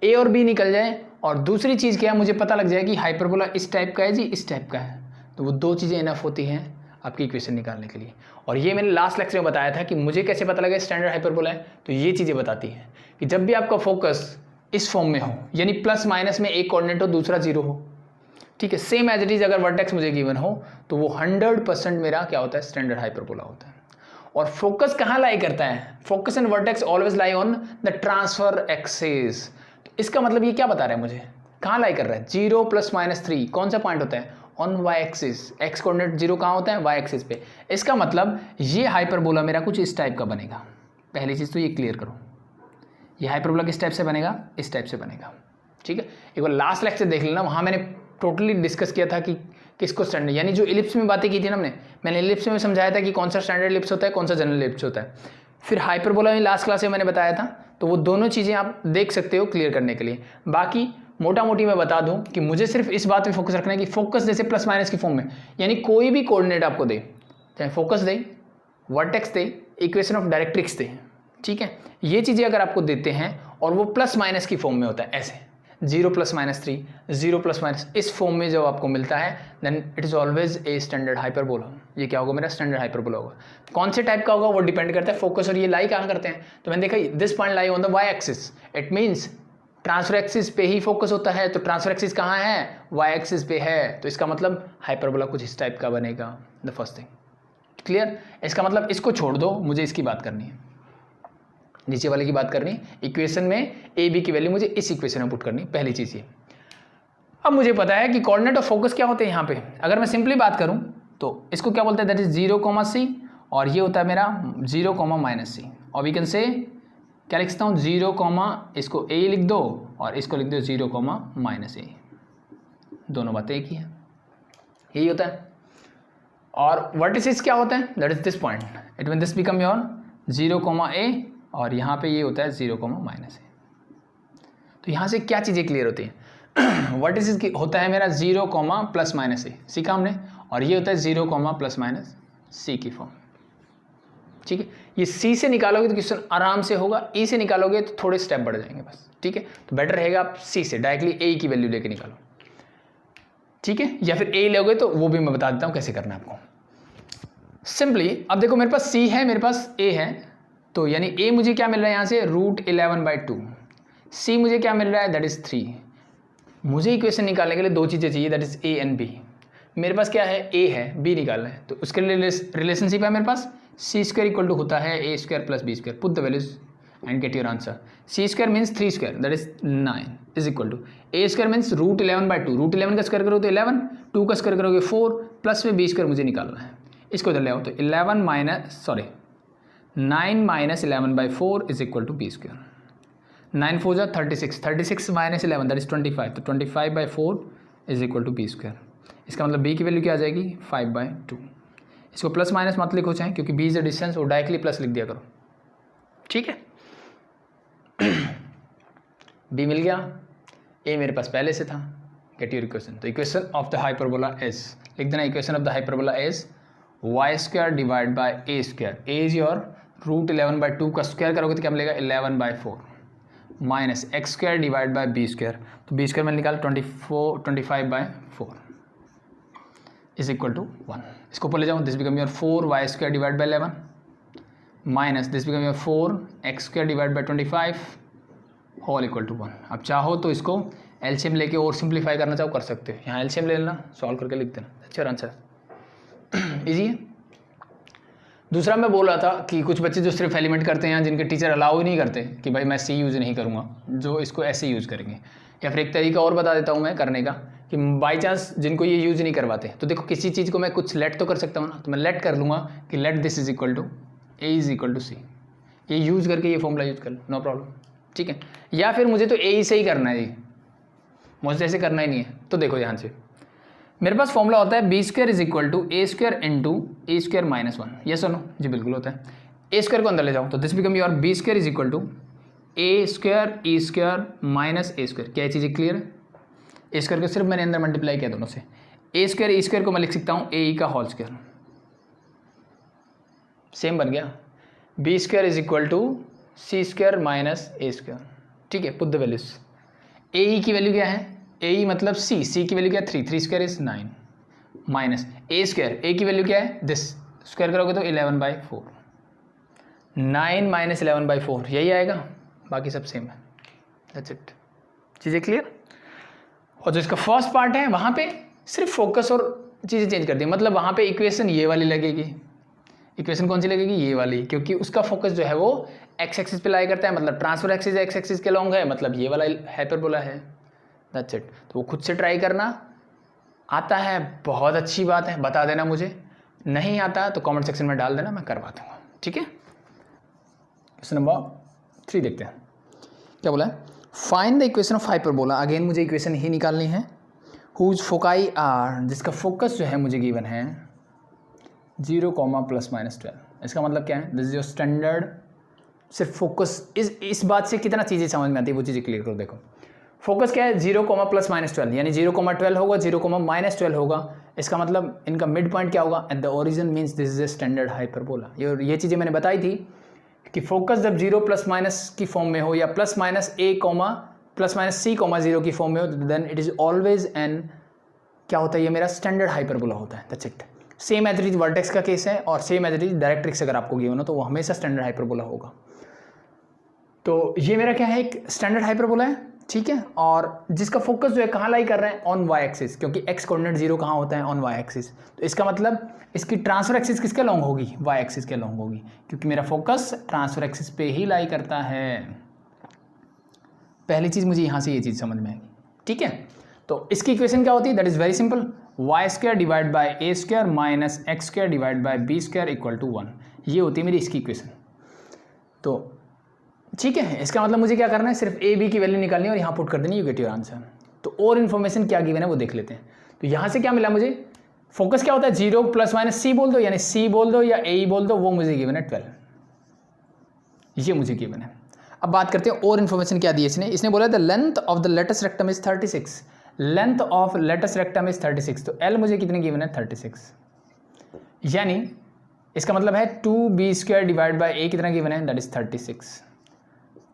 a और b निकल जाए और दूसरी चीज़ क्या है, मुझे पता लग जाए कि हाइपरबोला इस टाइप का है जी, इस टाइप का है. तो वो 2 चीज़ें इनफ होती हैं आपकी इक्वेशन निकालने के लिए. और ये मैंने लास्ट लेक्चर में बताया था कि मुझे कैसे पता लगे स्टैंडर्ड हाइपरबोला है. तो ये चीज़ें बताती हैं कि जब भी आपका फोकस इस फॉर्म में हो, यानी प्लस माइनस में एक कोऑर्डिनेट हो दूसरा 0 हो. ठीक है, सेम एज इट इज अगर वर्टेक्स मुझे गिवन हो तो वो 100% मेरा क्या होता है? स्टैंडर्ड हाइपरबोला होता है. और फोकस कहाँ लाई करता है? Focus and vertex always lie on the transverse axis. तो इसका मतलब ये क्या बता रहा है मुझे? कहाँ लाई कर रहा है? 0 प्लस माइनस 3 कौन सा पॉइंट होता है? On y axis. X coordinate 0 कहाँ होता है? वाई एक्सिस पे. इसका मतलब ये हाइपरबोला मेरा कुछ इस टाइप का बनेगा. पहली चीज़ तो ये क्लियर करो, ये हाइपरबोला किस टाइप से बनेगा? इस टाइप से बनेगा. ठीक है, एक बार लास्ट लेक्चर देख लेना, वहाँ मैंने टोटली डिस्कस किया था कि किसको स्टैंडर्ड, यानी जो इलिप्स में बातें की थी ना मैंने इलिप्स में समझाया था कि कौन सा स्टैंडर्ड इलिप्स होता है, कौन सा जनरल इलिप्स होता है. फिर हाइपरबोला में लास्ट क्लास में मैंने बताया था. तो वो दोनों चीज़ें आप देख सकते हो क्लियर करने के लिए. बाकी मोटा मोटी मैं बता दूं कि मुझे सिर्फ इस बात पे फोकस रखना है कि फोकस जैसे प्लस माइनस की फॉर्म में, यानी कोई भी कोऑर्डिनेट आपको दे, चाहे फोकस दे, वर्टेक्स दे, इक्वेशन ऑफ डायरेक्ट्रिक्स दे. ठीक है, ये चीज़ें अगर आपको देते हैं और वो प्लस माइनस की फॉर्म में होता है, ऐसे 0 प्लस माइनस 3, 0 प्लस माइनस, इस फॉर्म में जब आपको मिलता है then it is always a standard hyperbola. ये क्या होगा? मेरा स्टैंडर्ड हाइपरबोला होगा. कौन से टाइप का होगा वो डिपेंड करता है. फोकस और ये लाई कहाँ करते हैं? तो मैंने देखा this point lie on the y axis. It means transfer axis पे ही फोकस होता है. तो ट्रांसफर एक्सिस कहाँ है? वाई एक्सिस पे है. तो इसका मतलब हाइपरबोला कुछ इस टाइप का बनेगा. The first thing clear. इसका मतलब इसको छोड़ दो, मुझे इसकी बात करनी है, नीचे वाले की बात करनी. इक्वेशन में ए बी की वैल्यू मुझे इस इक्वेशन में पुट करनी, पहली चीज़ ये. अब मुझे पता है कि कोऑर्डिनेट ऑफ फोकस क्या होते हैं यहाँ पे. अगर मैं सिंपली बात करूँ तो इसको क्या बोलते हैं? दैट इज 0, c और ये होता है मेरा 0, माइनस c. और वी कैन से क्या लिख सकता हूँ? 0, इसको a लिख दो और इसको लिख दो 0, माइनस a. दोनों बातें एक ही है, यही होता है. और वर्टिसेस क्या होता है? That is this point. It mean this become your 0, a और यहाँ पे ये होता है 0, माइनस a. तो यहाँ से क्या चीज़ें क्लियर होती हैं? वर्टिसेस की होता है मेरा 0, प्लस माइनस a, सीखा हमने. और ये होता है 0, प्लस माइनस c की फॉर्म. ठीक है, ये c से निकालोगे तो क्वेश्चन आराम से होगा, e से निकालोगे तो थोड़े स्टेप बढ़ जाएंगे बस. ठीक है, तो बेटर रहेगा आप c से डायरेक्टली a की वैल्यू लेके निकालो. ठीक है, या फिर a लोगे तो वो भी मैं बता देता हूँ कैसे करना है आपको. सिंपली अब देखो मेरे पास c है, मेरे पास a है, तो यानी a मुझे क्या मिल रहा है यहाँ से √11/2, c मुझे क्या मिल रहा है दैट इज 3। मुझे इक्वेशन निकालने के लिए दो चीज़ें चाहिए that is a and b। मेरे पास क्या है a है, b निकालना है, तो उसके लिए रिलेशनशिप है मेरे पास c² इक्वल टू होता है a² + b²। Put the values and get your answer. c² means 3² that is 9 is equal to a² means √11/2। √11 का स्क्वायर करो तो 11, 2 का स्क्वायर करोगे 4, प्लस में b² मुझे निकालना है। इसको इधर ले आओ तो 9 minus 11/4 is equal to b²। 9 4 जा 36, 36 माइनस 11 दैट इज 25, तो 25/4 इज इक्वल टू b²। इसका मतलब b की वैल्यू क्या आ जाएगी 5/2। इसको प्लस माइनस मत लिखो चाहे, क्योंकि b इज द डिस्टेंस, वो डायरेक्टली प्लस लिख दिया करो, ठीक है। b मिल गया, a मेरे पास पहले से था, गेट योर इक्वेशन। तो equation of the hyperbola is, लिख देना equation of the hyperbola is y² divide by a²। a is your √11/2 का स्क्वायर करोगे तो क्या मिलेगा 11/4 minus x² divide by b²। तो b² मैंने निकाला 25/4 इज इक्वल टू 1। इसको ऊपर ले जाऊँ, this become your 4y² divide by 11 minus this become your 4x² divide by 25 whole equal to 1। अब चाहो तो इसको एलसीएम लेके और सिंप्लीफाई करना चाहो कर सकते हो, यहाँ एलसीएम ले लेना, सॉल्व करके लिख देना, अच्छा आंसर इजी है। दूसरा मैं बोल रहा था कि कुछ बच्चे जो सिर्फ एलिमेंट करते हैं, जिनके टीचर अलाउ ही नहीं करते कि भाई मैं सी यूज़ नहीं करूँगा, जो इसको ऐसे यूज़ करेंगे। या फिर एक तरीका और बता देता हूँ मैं करने का, कि बाई चांस जिनको ये यूज़ नहीं करवाते, तो देखो किसी चीज़ को मैं कुछ लेट तो कर सकता हूँ ना, तो मैं लेट कर लूँगा कि let this is equal to A is equal to C. ये यूज़ करके ये फॉर्मूला यूज़ कर लो, नो प्रॉब्लम, ठीक है। या फिर मुझे तो ए ही से ही करना है, जी मुझे ऐसे करना ही नहीं है। तो देखो ध्यान से, मेरे पास फॉर्मूला होता है b² is equal to a² into a² minus 1, ये सुनो जी बिल्कुल होता है। a² को अंदर ले जाओ तो this become your b² is equal to a² e² minus a²। क्या चीज़ें क्लियर है? a² को सिर्फ मैंने अंदर मल्टीप्लाई किया दोनों से। a² e² को मैं लिख सकता हूँ a का होल स्क्वायर, सेम बन गया। b² is equal to c² minus a², ठीक है। पुट द वैल्यूज, ए की वैल्यू क्या है, ए मतलब सी की वैल्यू क्या है 3, 3² इज 9 माइनस a², ए की वैल्यू क्या है दिस, स्क्वायर करोगे तो 11/4, 9 माइनस 11/4 यही आएगा, बाकी सब सेम है, दैट्स इट। चीज़ें क्लियर? और जो इसका फर्स्ट पार्ट है वहाँ पे सिर्फ फोकस और चीज़ें चेंज कर दी, मतलब वहाँ पे इक्वेशन ये वाली लगेगी। इक्वेशन कौन सी लगेगी, ये वाली, क्योंकि उसका फोकस जो है वो एक्स एक्सिस पे लाई करता है, मतलब ट्रांसफर एक्सिस एक्स एक्सिस के लॉन्ग है, मतलब ये वाला हाइपरबोला है, दैट्स इट। तो वो खुद से ट्राई करना, आता है बहुत अच्छी बात है, बता देना मुझे, नहीं आता तो कमेंट सेक्शन में डाल देना, मैं करवा दूंगा, ठीक है। क्वेश्चन नंबर 3 देखते हैं क्या बोला है। Find the equation of hyperbola, again मुझे इक्वेशन ही निकालनी है। हुज फोकाई आर, जिसका फोकस जो है मुझे गिवन है 0, ±12। इसका मतलब क्या है, दिस इज योर स्टैंडर्ड। सिर्फ फोकस इस बात से कितना चीज़ें समझ में आती है वो चीज़ें क्लियर करो। देखो फोकस क्या है 0, +-12, यानी 0, 12 होगा, 0, -12 होगा। इसका मतलब इनका मिड पॉइंट क्या होगा, at the origin, means this is a standard hyperbola. ये चीज़ें मैंने बताई थी कि फोकस जब 0 ± की फॉर्म में हो या +-a, +-c, 0 की फॉर्म में हो, then it is always an, क्या होता है, ये मेरा स्टैंडर्ड हाइपरबोला होता है, that's it. Same as it is vertex का केस है, और same as it is directrix अगर आपको गिवन हो तो वो हमेशा स्टैंडर्ड हाइपरबोला होगा। तो ये मेरा क्या है, एक स्टैंडर्ड हाइपरबोला है, ठीक है। और जिसका फोकस जो है कहाँ लाई कर रहे हैं, ऑन वाई एक्सिस, क्योंकि एक्स कोऑर्डिनेट 0 कहाँ होता है, ऑन वाई एक्सिस। तो इसका मतलब इसकी ट्रांसफर एक्सिस किसके लॉन्ग होगी, वाई एक्सिस के लॉन्ग होगी, क्योंकि मेरा फोकस ट्रांसफर एक्सिस पे ही लाई करता है। पहली चीज़ मुझे यहाँ से ये चीज़ समझ में आएगी, ठीक है। तो इसकी इक्वेशन क्या होती है, that is very simple, y² divide by a² minus x² divide by b² equal to 1। ये होती है मेरी इसकी इक्वेशन। तो ठीक है, इसका मतलब मुझे क्या करना है, सिर्फ a b की वैल्यू निकालनी है और यहाँ पुट कर देनी, यू गेट योर आंसर। तो और इन्फॉर्मेशन क्या गिवन है वो देख लेते हैं। तो यहाँ से क्या मिला मुझे, फोकस क्या होता है 0 ± बोल दो, यानी c बोल दो या a बोल दो, वो मुझे गिवन है 12, ये मुझे गिवन है। अब बात करते हैं और इन्फॉर्मेशन क्या दी है इसने बोला the length of the latus rectum is 36, length of latus rectum is 36। तो L मुझे कितने गिवन है 36, यानी इसका मतलब है 2b² डिवाइड बाय a कितना गिवन है, दैट इज 36।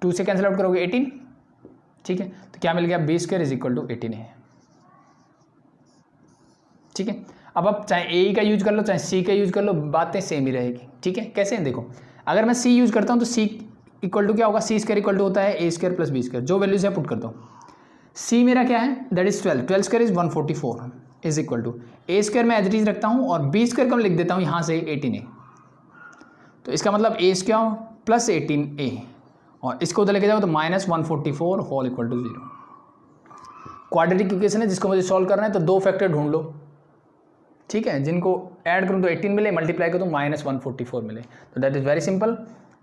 2 से कैंसिल आउट करोगे 18, ठीक है। तो क्या मिल गया, b² इज इक्वल टू 18 है, ठीक है। अब आप चाहे ए का यूज कर लो चाहे सी का यूज कर लो, बातें सेम ही रहेगी। ठीक है, कैसे हैं देखो, अगर मैं सी यूज करता हूँ तो सी इक्वल टू क्या होगा, सी स्क्वायर इक्वल टू होता है a square plus B square, जो वैल्यूज है पुट करता हूँ। सी मेरा क्या है, that is 12, 12 square is 144 is equal to A square में एज इट इज रखता हूँ और बी स्क्वायर को मैं लिख देता हूँ यहाँ से 18a। तो इसका मतलब ए स्क्वायर प्लस 18a और इसको उधर लेके जाओ तो -144 whole equal to 0। Quadratic equation है जिसको मुझे सॉल्व करना है, तो दो फैक्टर ढूंढ लो। ठीक है, जिनको ऐड करूँ तो 18 मिले, मल्टीप्लाई करूँ तो -144 मिले। तो दैट इज़ वेरी सिंपल।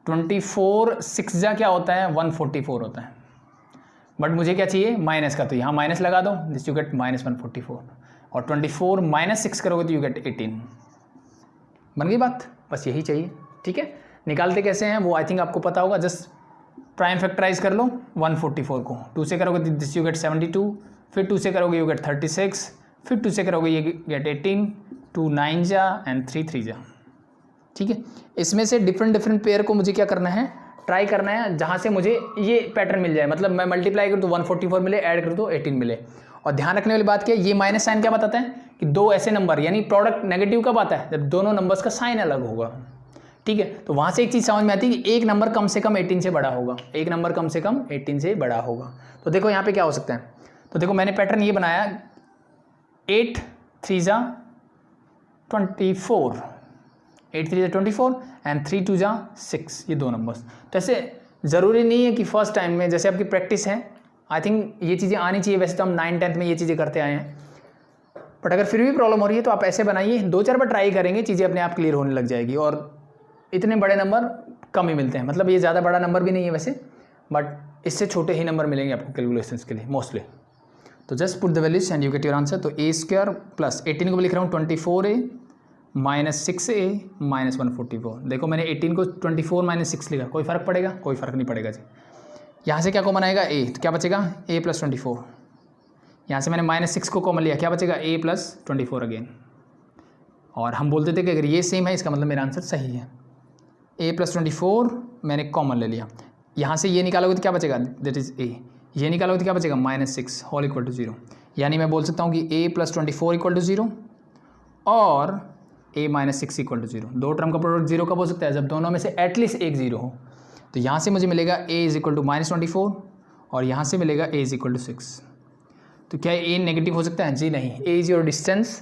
24 6 जा क्या होता है, 144 होता है, बट मुझे क्या चाहिए माइनस का, तो यहाँ माइनस लगा दो, दिस यू गेट -144 और 24 - 6 करोगे तो यू गेट 18। बन गई बात, बस यही चाहिए। ठीक है, निकालते कैसे हैं वो आई थिंक आपको पता होगा। जस्ट प्राइम फैक्टराइज कर लो 144 को, 2 से करोगे दिस यू गेट 72, फिर 2 से करोगे यू गेट 36, फिर 2 से करोगे ये गेट 18, 2 9 जा एंड 3 3 जा। ठीक है, इसमें से डिफरेंट पेयर को मुझे क्या करना है, ट्राई करना है जहाँ से मुझे ये पैटर्न मिल जाए। मतलब मैं मल्टीप्लाई करूँ तो 144 मिले, ऐड करूँ तो 18 मिले। और ध्यान रखने वाली बात क्या है, ये माइनस साइन क्या बताता है कि दो ऐसे नंबर, यानी प्रोडक्ट नेगेटिव कब आता है, जब दोनों नंबर्स का साइन अलग होगा। ठीक है, तो वहाँ से एक चीज़ समझ में आती है कि एक नंबर कम से कम 18 से बड़ा होगा, एक नंबर कम से कम 18 से बड़ा होगा। तो देखो यहाँ पे क्या हो सकता है, तो देखो मैंने पैटर्न ये बनाया 8 3 जा 24, 8 3 जा 24 एंड 3 2 जा 6, ये दो नंबर्स। तो ऐसे ज़रूरी नहीं है कि फर्स्ट टाइम में, जैसे आपकी प्रैक्टिस है, आई थिंक ये चीज़ें आनी चाहिए। वैसे तो हम 9 10th में ये चीज़ें करते आए हैं, बट अगर फिर भी प्रॉब्लम हो रही है तो आप ऐसे बनाइए, 2-4 बार ट्राई करेंगे, चीज़ें अपने आप क्लियर होने लग जाएगी। और इतने बड़े नंबर कम ही मिलते हैं, मतलब ये ज़्यादा बड़ा नंबर भी नहीं है वैसे, बट इससे छोटे ही नंबर मिलेंगे आपको कैलकुलेशंस के लिए मोस्टली। तो just put the values and you get your answer. तो ए स्क्वायर प्लस 18 को भी लिख रहा हूँ 24a -6a -144। देखो मैंने 18 को 24 -6 लिखा, कोई फ़र्क पड़ेगा, कोई फ़र्क नहीं पड़ेगा जी। यहाँ से क्या कॉमन आएगा a, तो क्या बचेगा a + 24। यहाँ से मैंने -6 को कॉमन लिया, क्या बचेगा a + 24 अगेन। और हम बोलते थे कि अगर ये सेम है इसका मतलब मेरा आंसर सही है। a + 24 मैंने कॉमन ले लिया, यहाँ से ये निकालोगे तो क्या बचेगा, दैट इज़ a, ये निकालोगे तो क्या बचेगा -6 होल इक्वल टू 0। यानी मैं बोल सकता हूँ कि a + 24 इक्वल टू 0 और a - 6 इक्वल टू 0। दो टर्म का प्रोडक्ट 0 कब हो सकता है, जब दोनों में से एटलीस्ट एक 0 हो। तो यहाँ से मुझे मिलेगा a = -24 और यहाँ से मिलेगा a = 6। तो क्या a नेगेटिव हो सकता है, जी नहीं। a is your distance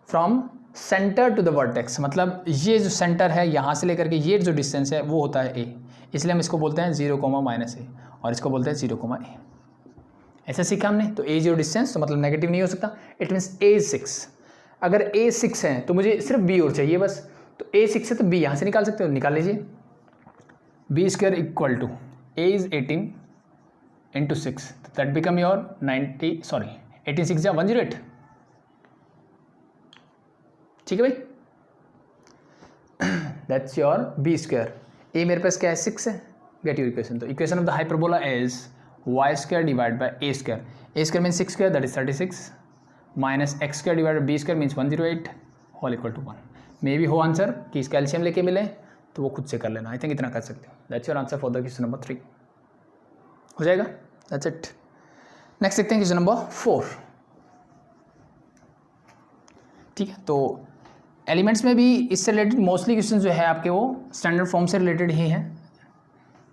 from centre to the vertex, मतलब ये जो सेंटर है यहाँ से लेकर के ये जो डिस्टेंस है वो होता है a, इसलिए हम इसको बोलते हैं 0, -a और इसको बोलते हैं 0, a। ऐसा सीखा हमने। तो a इज योर डिस्टेंस, तो मतलब नेगेटिव नहीं हो सकता, इट मीन्स a is 6। अगर a 6 है तो मुझे सिर्फ b और चाहिए बस, तो a 6 है तो b यहाँ से निकाल सकते हो, निकाल लीजिए। b square equal to a is 18 into 6, that become your 18 6 जा 108। ठीक है भाई, that's your b square. A मेरे पास क्या है 6 है, गेट योर इक्वेशन। तो equation of the hyperbola is y square divide by a square. A square means 6 स्क्वायर that is 36 minus x square divide b square means 108 whole equal to 1। मे भी हो आंसर कि इसका एलसीएम लेके मिले तो वो खुद से कर लेना, आई थिंक इतना कर सकते हो। That's your answer for the question number 3। हो जाएगा, दैट्स इट। नेक्स्ट देखते हैं क्वेश्चन नंबर 4। ठीक है, तो एलिमेंट्स में भी इससे रिलेटेड मोस्टली क्वेश्चन जो है आपके वो स्टैंडर्ड फॉर्म से रिलेटेड ही हैं,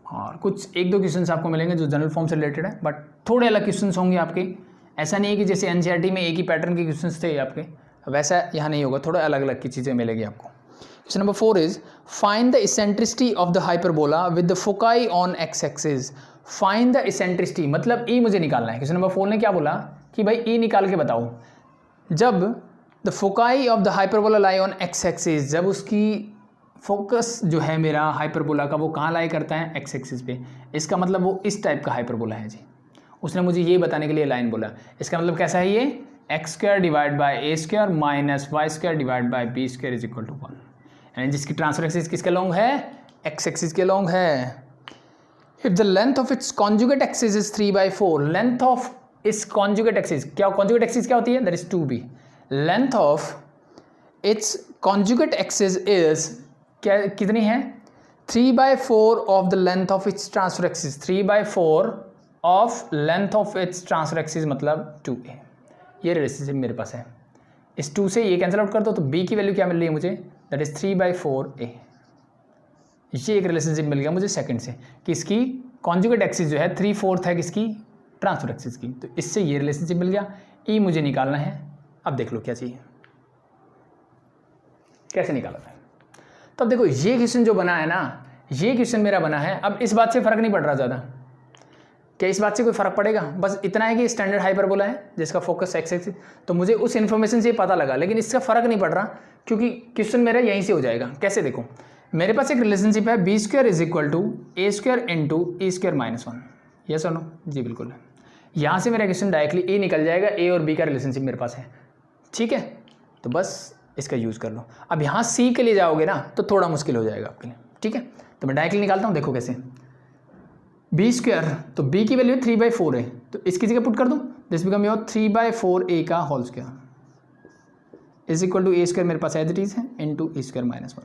और कुछ 1-2 क्वेश्चन आपको मिलेंगे जो जनरल फॉर्म से रिलेटेड है, बट थोड़े अलग क्वेश्चन होंगे आपके। ऐसा नहीं है कि जैसे एनसीईआरटी में एक ही पैटर्न के क्वेश्चन थे आपके, वैसा यहाँ नहीं होगा, थोड़ा अलग अलग की चीज़ें मिलेगी आपको। Question number 4 is find the eccentricity of the hyperbola with the foci on x axis. Find the eccentricity मतलब ई मुझे निकालना है। क्वेश्चन नंबर 4 ने क्या बोला कि भाई ई निकाल के बताओ, जब the foci of the hyperbola lie on x axis, जब उसकी फोकस जो है मेरा हाइपरबोला का वो कहाँ लाई करता है, एक्स एक्सिस पे। इसका मतलब वो इस टाइप का हाइपरबोला है जी। उसने मुझे ये बताने के लिए लाइन बोला, इसका मतलब कैसा है ये, x square divide by a square minus Y square divide by b square is equal to 1, यानी जिसकी ट्रांसफर एक्सिस किसके लॉन्ग है, एक्स एक्सिस के लॉन्ग है। If the length of its conjugate axis is 3/4, length of इस conjugate axis, क्या conjugate axis क्या होती है, that is 2b। Length of its conjugate axis is क्या, कितनी है, 3/4 of the length of it's transfer axis. 3/4 of length of it's transfer axis मतलब 2a। ये रिलेशनशिप मेरे पास है। इस 2 से ये कैंसिल आउट कर दो तो b की वैल्यू क्या मिल रही है मुझे, दैट इज 3/4a। ये एक रिलेशनशिप मिल गया मुझे सेकंड से कि इसकी कॉन्जुगेट एक्सिस जो है 3/4 है किसकी, ट्रांसफर एक्सिस की। तो इससे ये रिलेशनशिप मिल गया। ई मुझे निकालना है, अब देख लो क्या चाहिए, कैसे निकाला था। तो अब देखो ये क्वेश्चन जो बना है ना, ये क्वेश्चन मेरा बना है। अब इस बात से फर्क नहीं पड़ रहा ज़्यादा, क्या इस बात से कोई फर्क पड़ेगा, बस इतना है कि स्टैंडर्ड हाइपरबोला है जिसका फोकस एक्स एक्सिस, तो मुझे उस इन्फॉर्मेशन से पता लगा, लेकिन इसका फर्क नहीं पड़ रहा क्योंकि क्वेश्चन मेरा यहीं से हो जाएगा। कैसे देखो, मेरे पास एक रिलेशनशिप है b² = a² × e²-1। यस और नो, जी बिल्कुल। यहाँ से मेरा क्वेश्चन डायरेक्टली ए निकल जाएगा, ए और बी का रिलेशनशिप मेरे पास है, ठीक है। तो बस इसका यूज़ कर लो। अब यहाँ सी के लिए जाओगे ना तो थोड़ा मुश्किल हो जाएगा आपके लिए, ठीक है। तो मैं डायरेक्टली निकालता हूँ, देखो कैसे। b², तो b की वैल्यू 3/4 है, तो इसकी जगह पुट कर दूँ, दिस बिकम योर 3/4a का whole square is equal to a² मेरे पास एज इट इज है इंटू e²-1।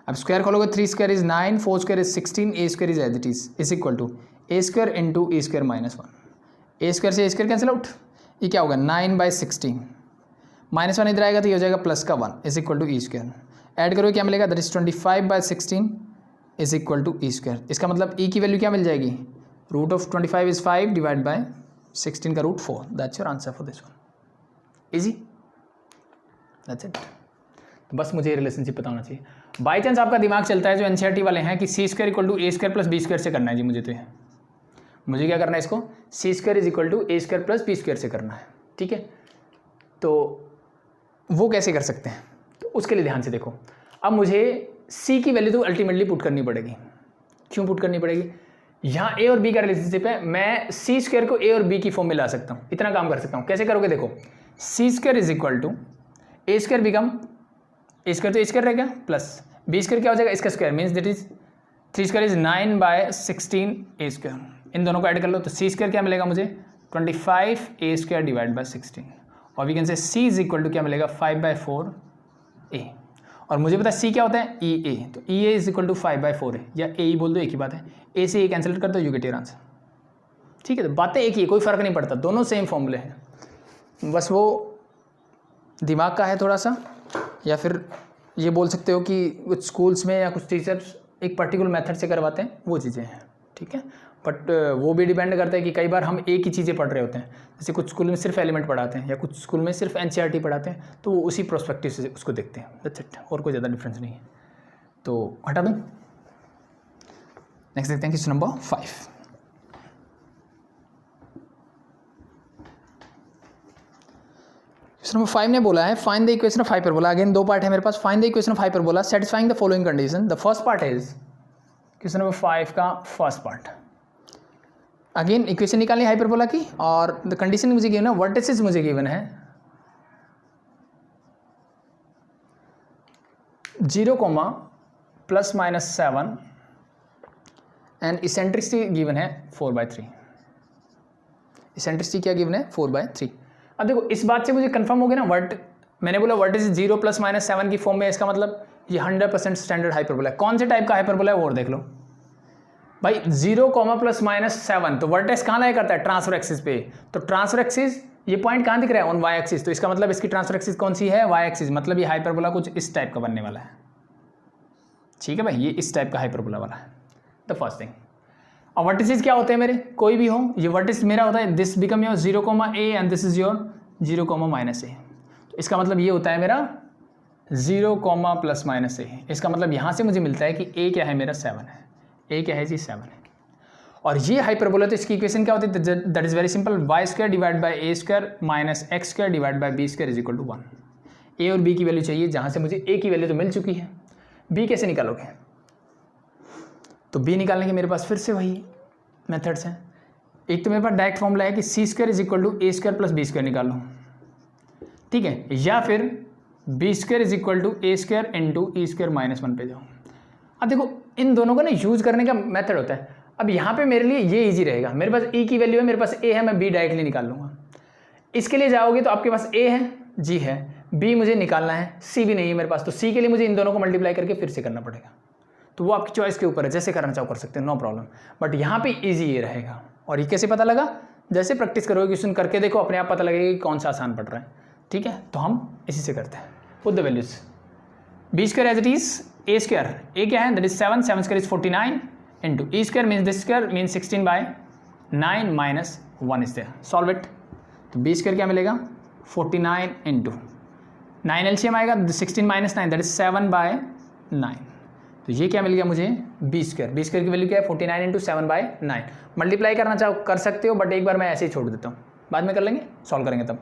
अब स्क्वायर खोलोगे, 3² is 9, 4² is 16, a² is as it is equal to a² into e²-1। a² से a² कैंसिल आउट, ये क्या होगा 9/16, -1 इधर आएगा तो ये हो जाएगा +1 is equal to e²। Add करोगे क्या मिलेगा, that is 25/16 is equal to e²। इसका मतलब e की वैल्यू क्या मिल जाएगी, √25 इज 5 डिवाइड बाय 16 का √4। That's your answer for this one, easy, that's it. तो बस मुझे ये रिलेशनशिप पता होना चाहिए। बाई चांस आपका दिमाग चलता है जो एनसीईआरटी वाले हैं कि c² = a² + b² से करना है जी, मुझे क्या करना है, इसको c² = a² + b² से करना है, ठीक है। तो वो कैसे कर सकते हैं, तो उसके लिए ध्यान से देखो। अब मुझे c की वैल्यू तो अल्टीमेटली पुट करनी पड़ेगी। क्यों पुट करनी पड़ेगी, यहाँ a और b का रिलेशनशिप है, मैं c² को a और b की फॉर्म में ला सकता हूँ, इतना काम कर सकता हूँ। कैसे करोगे, देखो c² = a² बिकम a² तो a² रहेगा प्लस b² क्या हो जाएगा, इसका square means that is 3² is 9/16 a²। इन दोनों को ऐड कर लो तो c² क्या मिलेगा मुझे 25a² डिवाइड बाय 16, और we can say c is equal to क्या मिलेगा 5/4a। और मुझे पता है c क्या होता है EA, तो EA इज इक्वल टू 5/4 है, या ए बोल दो, एक ही बात है। ए से ए कैंसिल कर दो, यू गेट योर आंसर, ठीक है। तो बातें एक ही है, कोई फर्क नहीं पड़ता, दोनों सेम फॉर्मूले हैं, बस वो दिमाग का है थोड़ा सा, या फिर ये बोल सकते हो कि कुछ स्कूल्स में या कुछ टीचर्स एक पर्टिकुलर मेथड से करवाते हैं, वो चीज़ें हैं, ठीक है। बट वो भी डिपेंड करता है कि कई बार हम एक ही चीज़ें पढ़ रहे होते हैं, जैसे कुछ स्कूल में सिर्फ एलिमेंट पढ़ाते हैं या कुछ स्कूल में सिर्फ एनसीईआरटी पढ़ाते हैं, तो वो उसी प्रोस्पेक्टिव से उसको देखते हैं, दैट्स इट, और कोई ज़्यादा डिफरेंस नहीं है। तो हटा दूँ, नेक्स्ट देखते हैं क्वेश्चन नंबर 5। क्वेश्चन नंबर 5 ने बोला है find the equation of hyperbola. Again दो पार्ट है मेरे पास, find the equation of hyperbola satisfying the following condition. The first part is question number 5 का फर्स्ट पार्ट। अगेन इक्वेशन निकालनी हाइपरबोला की, और द कंडीशन मुझे गिवन है, वर्टिसेस मुझे गिवन है 0, ±7 एंड इसेंट्रिसिटी गिवन है 4/3। इसेंट्रिसिटी क्या गिवन है 4/3। अब देखो इस बात से मुझे कंफर्म हो गया ना, मैंने बोला वर्टिस 0 ± 7 की फॉर्म में, इसका मतलब ये 100% स्टैंडर्ड हाइपरबोला है। कौन से टाइप का हाइपरबोला है वो और देख लो भाई, 0, ±7, तो वर्टेक्स कहाँ लाया करता है, ट्रांसफर एक्सिस पे। तो ट्रांसफर एक्सिस ये पॉइंट कहाँ दिख रहा है, ऑन वाई एक्सिस, तो इसका मतलब इसकी ट्रांसफर एक्सिस कौन सी है, वाई एक्सिस, मतलब ये हाइपरबोला कुछ इस टाइप का बनने वाला है, ठीक है भाई, ये इस टाइप का हाइपरबोला वाला है, द फर्स्ट थिंग। और वर्टिसेस क्या होते हैं मेरे, कोई भी हो, ये वर्टिस मेरा होता है this become your 0, a and this is your 0, -a। तो इसका मतलब ये होता है मेरा 0, ±a। इसका मतलब यहाँ से मुझे मिलता है कि a क्या है मेरा 7 है, a क्या है जी 7 है। और ये हाइपरबोला, तो इसकी इक्वेशन क्या होती है, that is very simple, y² divide by a² - x² divide by b² is equal to 1। a और b की वैल्यू चाहिए, जहाँ से मुझे a की वैल्यू तो मिल चुकी है, b कैसे निकालोगे, तो b निकालने के मेरे पास फिर से वही मेथड्स हैं। एक तो मेरे पास डायरेक्ट फॉर्मूला है कि c² is equal to a² + b² निकाल लो, ठीक है, या फिर b² is equal to a² into e²-1 पे जाओ। अब देखो इन दोनों का ना यूज करने का मेथड होता है। अब यहाँ पे मेरे लिए ये इजी रहेगा, मेरे पास e की वैल्यू है, मेरे पास a है, मैं b डायरेक्टली निकाल लूँगा। इसके लिए जाओगे तो आपके पास a है, g है, b मुझे निकालना है, c भी नहीं है मेरे पास, तो c के लिए मुझे इन दोनों को मल्टीप्लाई करके फिर से करना पड़ेगा। तो वो आपकी चॉइस के ऊपर है, जैसे करना चाहो कर सकते हैं, नो प्रॉब्लम। बट यहाँ पे ईजी ये रहेगा। और ये कैसे पता लगा, जैसे प्रैक्टिस करोगे, क्वेश्चन करके देखो, अपने आप पता लगेगा कि कौन सा आसान पड़ रहा है। ठीक है, तो हम इसी से करते हैं। Put the values, B square as it is, A square, A क्या है that is 7, 7 square is 49 into E square means this square means 16/9 minus 1 is there, solve it. तो बी स्क्वायर क्या मिलेगा 49 इंटू 9 एलसीएम आएगा 16 minus 9 that is 7/9, तो ये क्या मिल गया मुझे बी स्क्वायर। बी स्क्वायर की वैल्यू क्या है 49 इंटू 7/9। मल्टीप्लाई करना चाहो कर सकते हो, बट एक बार मैं ऐसे ही छोड़ देता हूँ, बाद में कर लेंगे, सॉल्व करेंगे तब।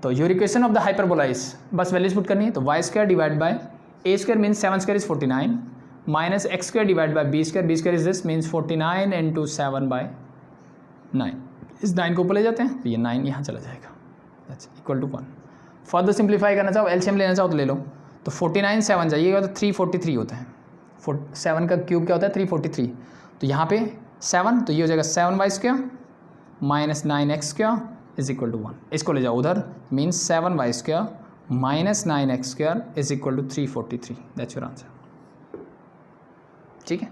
तो your equation of the hyperbola is, बस वैल्यूज पुट करनी है, तो y square divide by a square means 7 square is 49 minus x square divide by b square is this means 49 into 7/9। इस 9 को ऊपर ले जाते हैं तो ये 9 यहाँ चला जाएगा, that's equal to 1। Further simplify करना चाहो, एलसीएम लेना चाहो तो ले लो, तो 49 7 जाइएगा तो 343 होता है, 7 का क्यूब क्या होता है 343, तो यहाँ पे 7 तो ये हो जाएगा 7y square minus 9x square is equal to 1। इसको ले जाओ उधर, means 7y square minus 9x square is equal to 343, that's your answer. ठीक है,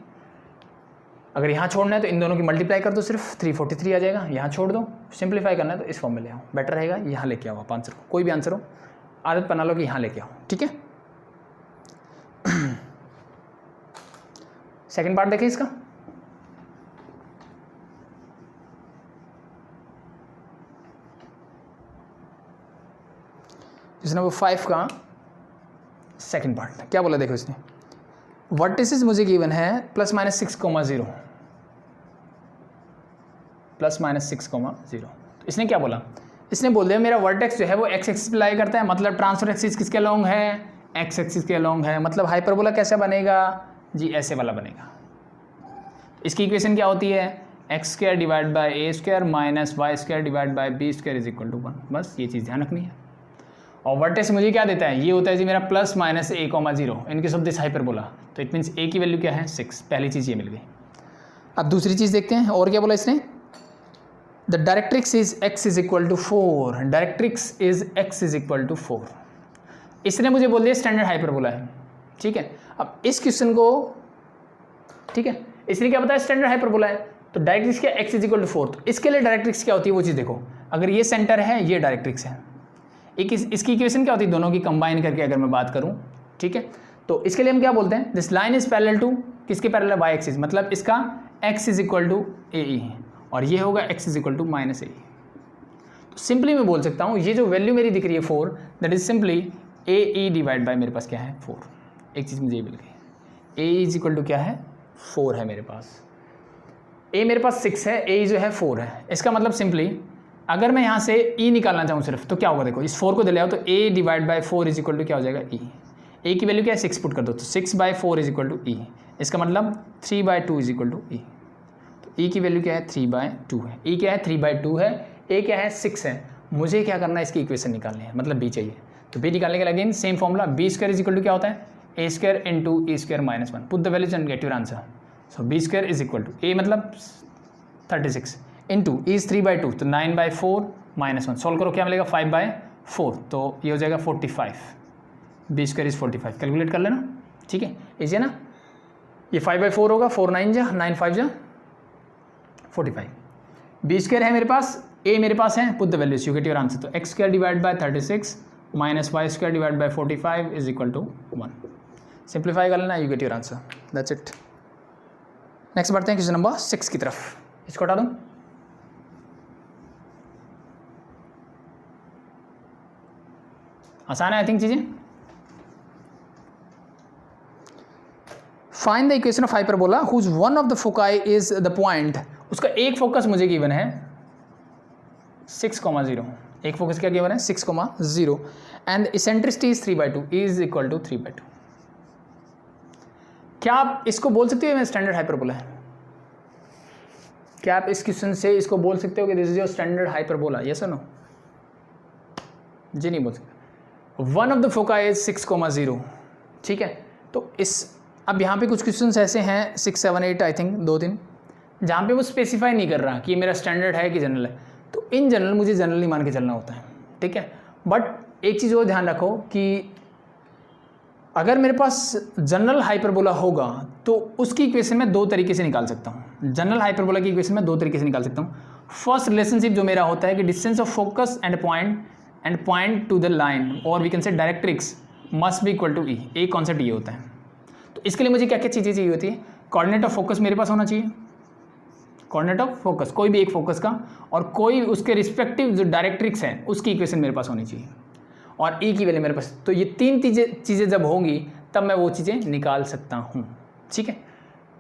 अगर यहाँ छोड़ना है तो इन दोनों की मल्टीप्लाई कर दो, सिर्फ 343 आ जाएगा, यहाँ छोड़ दो, सिंप्लीफाई करना है तो इस फॉर्म में ले आओ, बेटर रहेगा। यहाँ लेके आओ आप आंसर को, कोई भी आंसर हो आदत बना लो कि यहाँ लेके आओ, ठीक है। सेकंड पार्ट देखें इसका, क्वेश्चन नंबर 5 का सेकंड पार्ट क्या बोला देखो इसने, वर्टिसेस मुझे गिवन है प्लस माइनस 6,0 प्लस माइनस 6,0। तो इसने क्या बोला, इसने बोल दिया मेरा वर्टेक्स जो है वो एक्स एक्सिस पे लाई करता है, मतलब ट्रांसफर एक्सिस किसके अलोंग है एक्स एक्सिस के अलोंग है, मतलब हाइपरबोला कैसे बनेगा जी ऐसे वाला बनेगा। इसकी इक्वेशन क्या होती है x square divide by a square minus Y square divide by b square is equal to 1, बस ये चीज़ ध्यान रखनी है। और वर्टेक्स मुझे क्या देता है, ये होता है जी मेरा plus minus a,0 in case of this hyperbola, तो इट मीन्स a की वैल्यू क्या है 6, पहली चीज़ ये मिल गई। अब दूसरी चीज़ देखते हैं, और क्या बोला इसने, the directrix is x is equal to 4, directrix is x is equal to 4। इसने मुझे बोल दिया स्टैंडर्ड हाइपरबोला है, ठीक है। अब इस क्वेश्चन को, ठीक है, इसने क्या बताया स्टैंडर्ड हाइपरबोला है, तो डायरेक्ट्रिक्स क्या x इज इक्वल टू 4, तो इसके लिए डायरेक्ट्रिक्स क्या होती है वो चीज़ देखो, अगर ये सेंटर है ये डायरेक्ट्रिक्स है, एक इसकी इक्वेशन क्या होती है दोनों की कंबाइन करके अगर मैं बात करूं, ठीक है, तो इसके लिए हम क्या बोलते हैं this line is parallel to, किसके पैरेलल है वाई एक्सिस, मतलब इसका x is equal to A E और ये होगा x is equal to minus A. तो सिंपली मैं बोल सकता हूँ ये जो वैल्यू मेरी दिख रही है 4 that is simply A E divide by मेरे पास क्या है 4, एक चीज़ मुझे ये मिल गई, ए इज इक्वल टू क्या है 4 है मेरे पास, ए मेरे पास 6 है, ए जो है 4 है, इसका मतलब सिंपली अगर मैं यहाँ से e निकालना चाहूँ सिर्फ तो क्या होगा देखो, इस 4 को दे ले आओ तो a divide by 4 is equal to क्या हो जाएगा e, a की वैल्यू क्या है 6 पुट कर दो तो 6/4 इज इक्वल टू e, इसका मतलब 3/2 इज इक्वल टू e, तो e की वैल्यू क्या है 3/2 है, e क्या है 3/2 है, a क्या है 6 है, मुझे क्या करना है इसकी इक्वेशन निकालनी है, मतलब b चाहिए, तो b निकालने के लिए again same formula b square is equal to क्या होता है a square into e square minus 1, put the values and get your answer. So b square is equal to a मतलब 36 इंटू e इज 3/2 तो 9/4 minus 1, solve करो क्या मिलेगा 5/4, तो ये हो जाएगा 45, बी स्क्वायर इज 45, कैलकुलेट कर लेना, ठीक है इजी है ना, ये 5/4 होगा, 4 9 जा 9 5 जा 45, बी स्क्वायर है मेरे पास, ए मेरे पास है, put the values you get your answer, तो X square divide by 36 minus Y square divide by 45 is equal to 1, simplify कर लेना you get your answer, that's it. Next बढ़ते हैं क्वेश्चन नंबर 6 की तरफ, इसको हटा दूँ, आसान है आई थिंक चीजें। Find the equation of hyperbola whose one of the foci is the point, उसका एक फोकस मुझे गिवन है 6,0, एक फोकस क्या गिवन है 6,0 and eccentricity is 3/2 is equal to 3/2। क्या आप इसको बोल सकते हो स्टैंडर्ड हाइपरबोला है, क्या आप इस क्वेश्चन से इसको बोल सकते हो कि this is your standard hyperbola, yes और नो, जी नहीं बोल सकते। One of the foci is 6,0, ठीक है, तो इस अब यहाँ पे कुछ क्वेश्चंस ऐसे हैं 6 7 8 आई थिंक 2-3 जहाँ पे वो स्पेसिफाई नहीं कर रहा कि ये मेरा स्टैंडर्ड है कि जनरल है, तो इन जनरल मुझे जनरल नहीं मान के चलना होता है, ठीक है। बट एक चीज़ और ध्यान रखो कि अगर मेरे पास जनरल हाइपरबोला होगा तो उसकी इक्वेशन मैं 2 तरीके से निकाल सकता हूँ, जनरल हाइपरबोला की इक्वेशन मैं 2 तरीके से निकाल सकता हूँ। फर्स्ट रिलेशनशिप जो मेरा होता है कि distance of focus and point and point to the line और we can say directrix must be equal to E. एक कॉन्सेप्ट ये होता है। तो इसके लिए मुझे क्या क्या चीज़ें चाहिए होती है? कोऑर्डिनेट ऑफ फोकस मेरे पास होना चाहिए, कोऑर्डिनेट ऑफ फोकस कोई भी एक फोकस का, और कोई उसके रिस्पेक्टिव जो डायरेक्ट्रिक्स है उसकी इक्वेशन मेरे पास होनी चाहिए, और ई की वैल्यू मेरे पास। तो ये तीन चीज़ें जब होंगी तब मैं वो चीज़ें निकाल सकता हूँ। ठीक है,